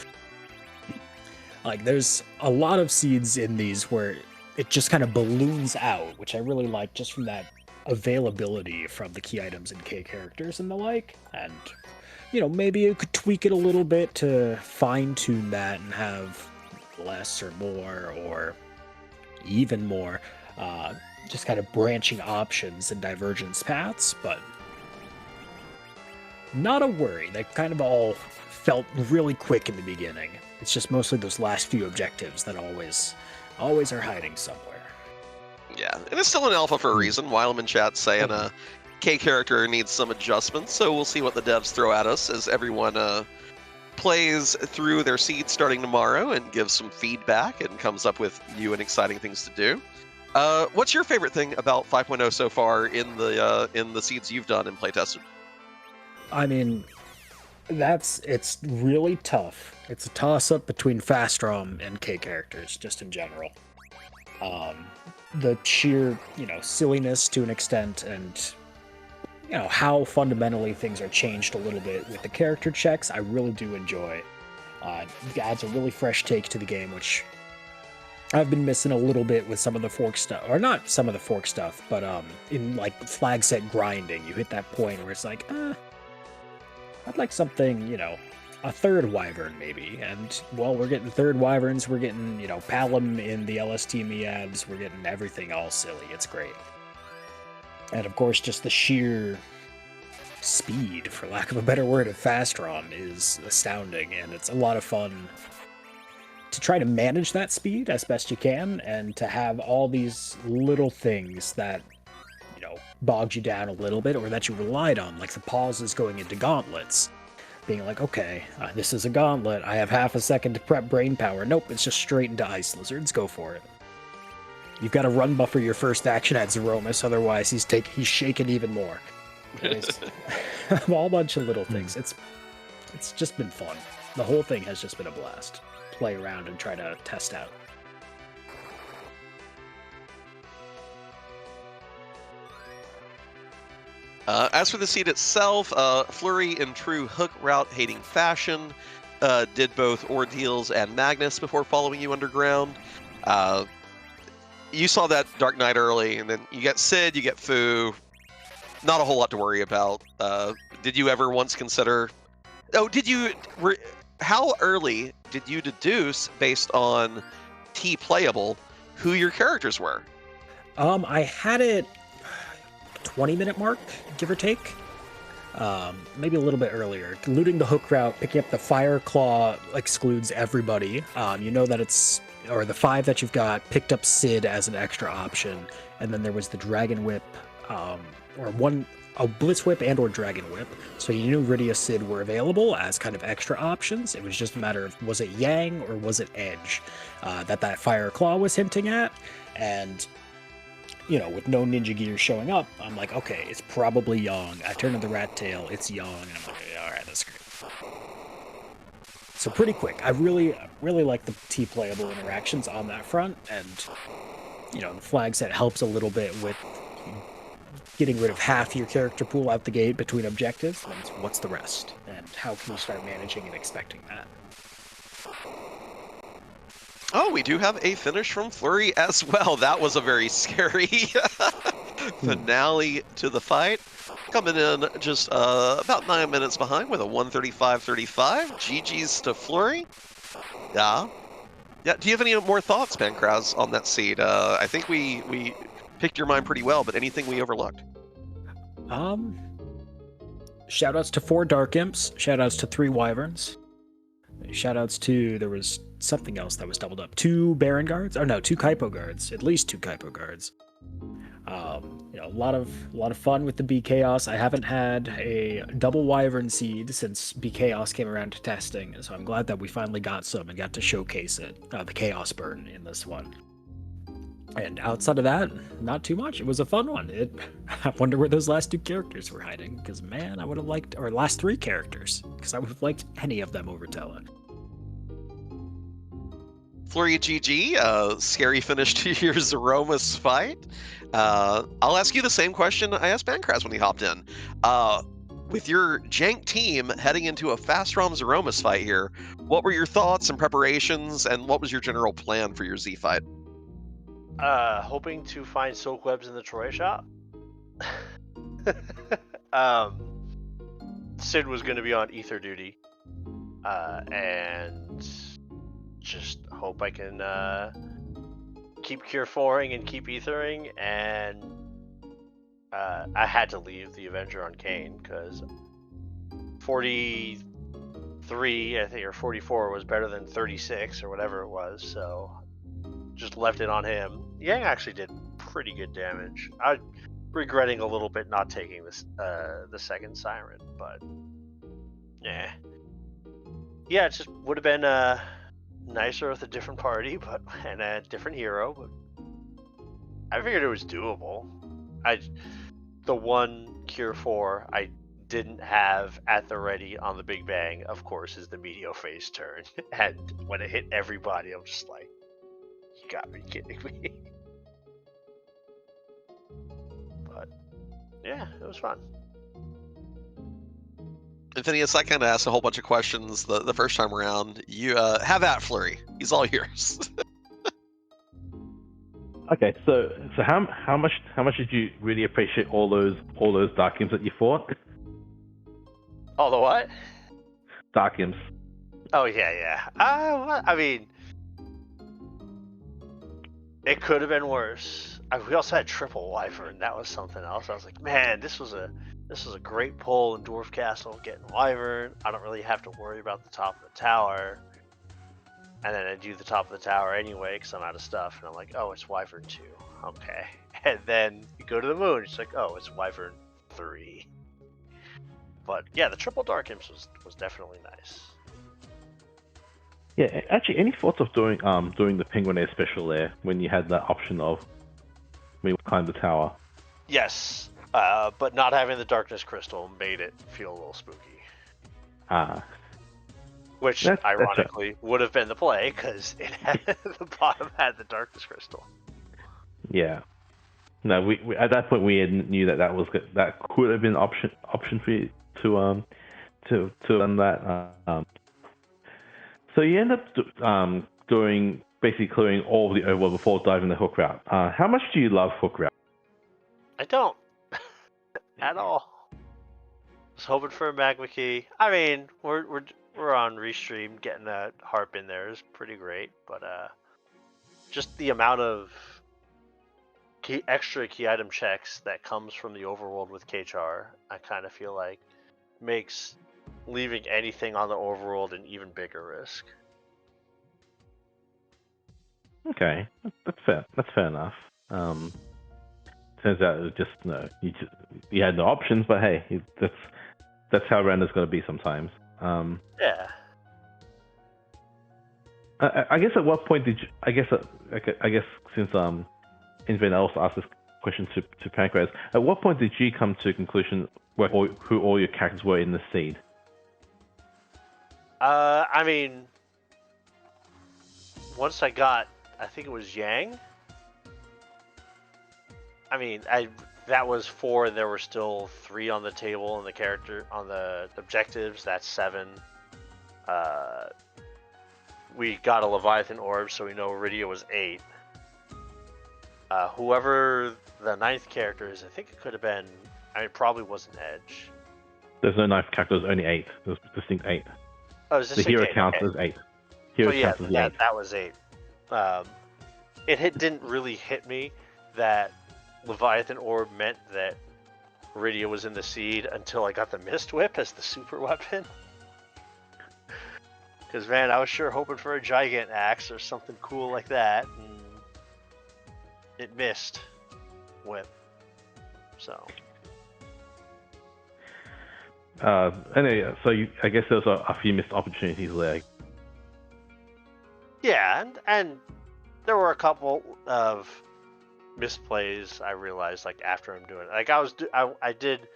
Like, there's a lot of seeds in these where it just kind of balloons out, which I really like just from that availability from the key items and K characters and the like. And, maybe you could tweak it a little bit to fine-tune that and have less or more or even more just kind of branching options and divergence paths, but not a worry. They kind of all felt really quick in the beginning. It's just mostly those last few objectives that always are hiding somewhere. Yeah, and it's still an alpha for a reason. Wylem in chat saying a K character needs some adjustments, so we'll see what the devs throw at us as everyone plays through their seeds starting tomorrow and gives some feedback and comes up with new and exciting things to do. What's your favorite thing about 5.0 so far in the seeds you've done and playtested? I mean, it's really tough. It's a toss-up between Fast ROM and K characters, just in general. The sheer, silliness to an extent, and, how fundamentally things are changed a little bit with the character checks, I really do enjoy. It adds a really fresh take to the game, which I've been missing a little bit with some of the fork stuff, or not some of the fork stuff, but in, like, flag set grinding, you hit that point where it's like, I'd like something, a third wyvern maybe. And, well, we're getting third wyverns, we're getting, Palom in the LST Miabs, we're getting everything all silly. It's great. And, of course, just the sheer speed, for lack of a better word, of Fast ROM is astounding, and it's a lot of fun to try to manage that speed as best you can, and to have all these little things that bogged you down a little bit, or that you relied on, like the pauses going into gauntlets. Being like, okay, this is a gauntlet, I have half a second to prep brain power. Nope, it's just straight into Ice Lizards, go for it. You've got to run buffer your first action at Zeromus, otherwise he's shaking even more. A whole bunch of little things. It's just been fun. the whole thing has just been a blast. Play around and try to test out. As for the seed itself, Flurry, in true hook route hating fashion, did both Ordeals and Magnus before following you underground. You saw that Dark Knight early, and then you get Sid, you get Fu. Not a whole lot to worry about. Did you ever once consider... Oh, how early did you deduce, based on T playable, who your characters were? I had it 20-minute mark, give or take. Maybe a little bit earlier. Looting the hook route, picking up the Fire Claw excludes everybody. You know that it's... Or the 5 that you've got, picked up Sid as an extra option. And then there was the Dragon Whip, a Blitz Whip and or Dragon Whip. So you knew Rydia Sid were available as kind of extra options. It was just a matter of, was it Yang or was it Edge that Fire Claw was hinting at? And, you know, with no Ninja Gear showing up, I'm like, okay, it's probably Yang. I turn to the Rat Tail, it's Yang, and I'm like, all right, that's great. So pretty quick. I really like the T playable interactions on that front, and, you know, the flag set helps a little bit with getting rid of half your character pool out the gate between objectives. Then it's what's the rest, and how can you start managing and expecting that? Oh, we do have a finish from Flurry as well. That was a very scary finale to the fight. Coming in just about 9 minutes behind with a 135.35. GG's to Flurry. Yeah. Do you have any more thoughts, Pancraz, on that seed? I think we picked your mind pretty well, but anything we overlooked? Shoutouts to 4 Dark Imps. Shoutouts to 3 Wyverns. Shoutouts to, there was something else that was doubled up. 2 Baron Guards? Oh no, 2 Kaipo Guards. At least 2 Kaipo Guards. You know, a lot of fun with the B Chaos. I haven't had a double Wyvern seed since B Chaos came around to testing, so I'm glad that we finally got some and got to showcase it, the Chaos Burn in this one. And outside of that, not too much. It was a fun one. I wonder where those last 2 characters were hiding, because man, I would have liked, or last 3 characters, because I would have liked any of them over Tella. Flurry GG, scary finish to your Zeromus fight. I'll ask you the same question I asked Bancraz when he hopped in. With your jank team heading into a Fast ROM Zeromus fight here, what were your thoughts and preparations, and what was your general plan for your Z fight? Hoping to find soak webs in the Troy shop. Sid was going to be on ether duty, and just hope I can keep cure 4ing and keep ethering, and I had to leave the Avenger on Kane because 43, I think, or 44 was better than 36 or whatever it was, so just left it on him. Yang actually did pretty good damage. I'm regretting a little bit not taking this the second Siren, but yeah, it just would have been nicer with a different party, but and a different hero. But I figured it was doable. The one cure 4 I didn't have at the ready on the Big Bang, of course, is the Meteor Phase turn, and when it hit everybody, I'm just like, you got me kidding me. But yeah, it was fun. And Phineas, I kind of asked a whole bunch of questions the first time around. You have at Flurry. He's all yours. Okay, so how much did you really appreciate all those Dark Imps that you fought? All the what? Dark Imps. Oh yeah. I mean, it could have been worse. We also had triple Wyvern. That was something else. I was like, man, this was a great pull in Dwarf Castle, getting Wyvern. I don't really have to worry about the top of the tower. And then I do the top of the tower anyway because I'm out of stuff. And I'm like, oh, it's Wyvern 2. Okay. And then you go to the moon. It's like, oh, it's Wyvern 3. But yeah, the triple Dark Imps was definitely nice. Yeah, actually, any thoughts of doing the Penguin Air special there when you had that option of when you climbed the tower? Yes, but not having the Darkness Crystal made it feel a little spooky. which That's fair. ironically would have been the play because it had the bottom had the darkness crystal. Yeah. No, we at that point we knew that could have been an option for you to run that. So you end up doing basically clearing all of the overworld before diving the hook route. How much do you love hook route? I don't at all. Was hoping for a magma key. I mean, we're on restream. Getting a harp in there is pretty great, but just the amount of extra key item checks that comes from the overworld with KCHAR, I kind of feel like makes leaving anything on the overworld an even bigger risk. Okay, that's fair. That's fair enough. Turns out it was just you had no options, but hey, that's how Render's going to be sometimes. Yeah. I guess at what point did you? I guess since Invent also asked this question to Pancras, at what point did you come to a conclusion who all your characters were in the seed? I mean, once I got, I think it was Yang. I mean, that was 4, and there were still 3 on the table, and the character on the objectives. That's 7. We got a Leviathan orb, so we know Iridia was 8. Whoever the 9th character is, I think it could have been. I mean, it probably wasn't Edge. There's no 9th character. There's only 8. There's distinct 8. Oh, is this the hero 8? count Okay. is 8. Hero yeah, count is 8. That was 8. It didn't really hit me that Leviathan orb meant that Iridia was in the seed until I got the Mist Whip as the super weapon. Because, man, I was sure hoping for a Gigant Axe or something cool like that, and it missed Whip. So. Anyway, so I guess there's a few missed opportunities there. Yeah, and there were a couple of misplays I realized like after I'm doing it. Like I did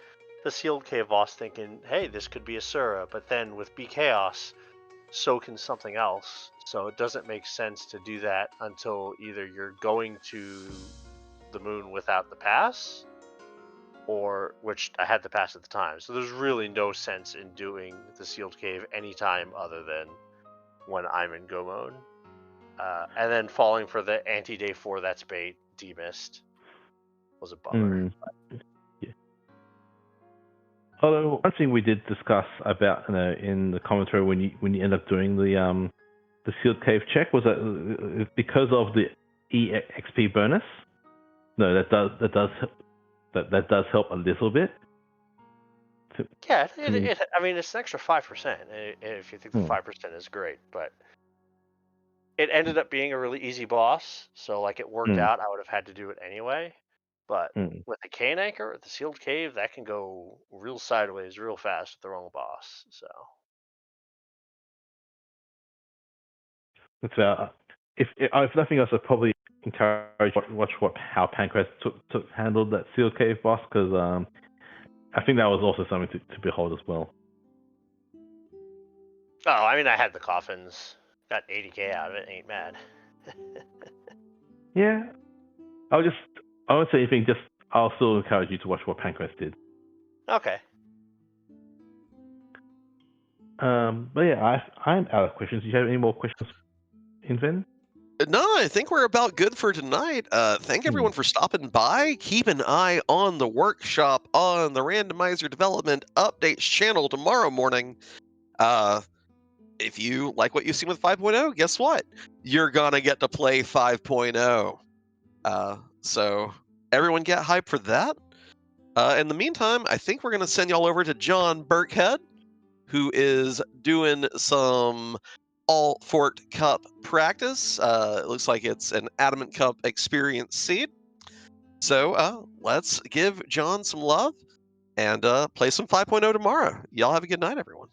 the sealed cave boss thinking, hey, this could be a Sura, but then with B Chaos, so can something else. So it doesn't make sense to do that until either you're going to the moon without the pass, or which I had the pass at the time. So there's really no sense in doing the sealed cave anytime other than when I'm in go mode. And then falling for the anti-day 4 that's bait demist was a bummer. Yeah. Although one thing we did discuss about in the commentary when you end up doing the sealed cave check was that because of the EXP bonus. No, that does help a little bit. Yeah, I mean it's an extra 5%. If you think the 5% is great, but it ended up being a really easy boss, so like it worked out. I would have had to do it anyway, but with the Cane Anchor, the sealed cave, that can go real sideways real fast with the wrong boss. So it's if nothing else, I'd probably encourage watch how Pancras handled that sealed cave boss, because I think that was also something to behold as well. Oh, I mean, I had the coffins. Got 80k out of it. Ain't mad. Yeah. I won't say anything, I'll still encourage you to watch what Pancras did. Okay. But yeah, I'm out of questions. Do you have any more questions, Invin? No, I think we're about good for tonight. Thank everyone for stopping by. Keep an eye on the workshop on the Randomizer Development Updates channel tomorrow morning. If you like what you've seen with 5.0, guess what? You're gonna get to play 5.0. So everyone get hyped for that. In the meantime, I think we're gonna send y'all over to John Burkhead, who is doing some Alt Fort Cup practice. It looks like it's an Adamant Cup experience seed. So let's give John some love and play some 5.0 tomorrow. Y'all have a good night, everyone.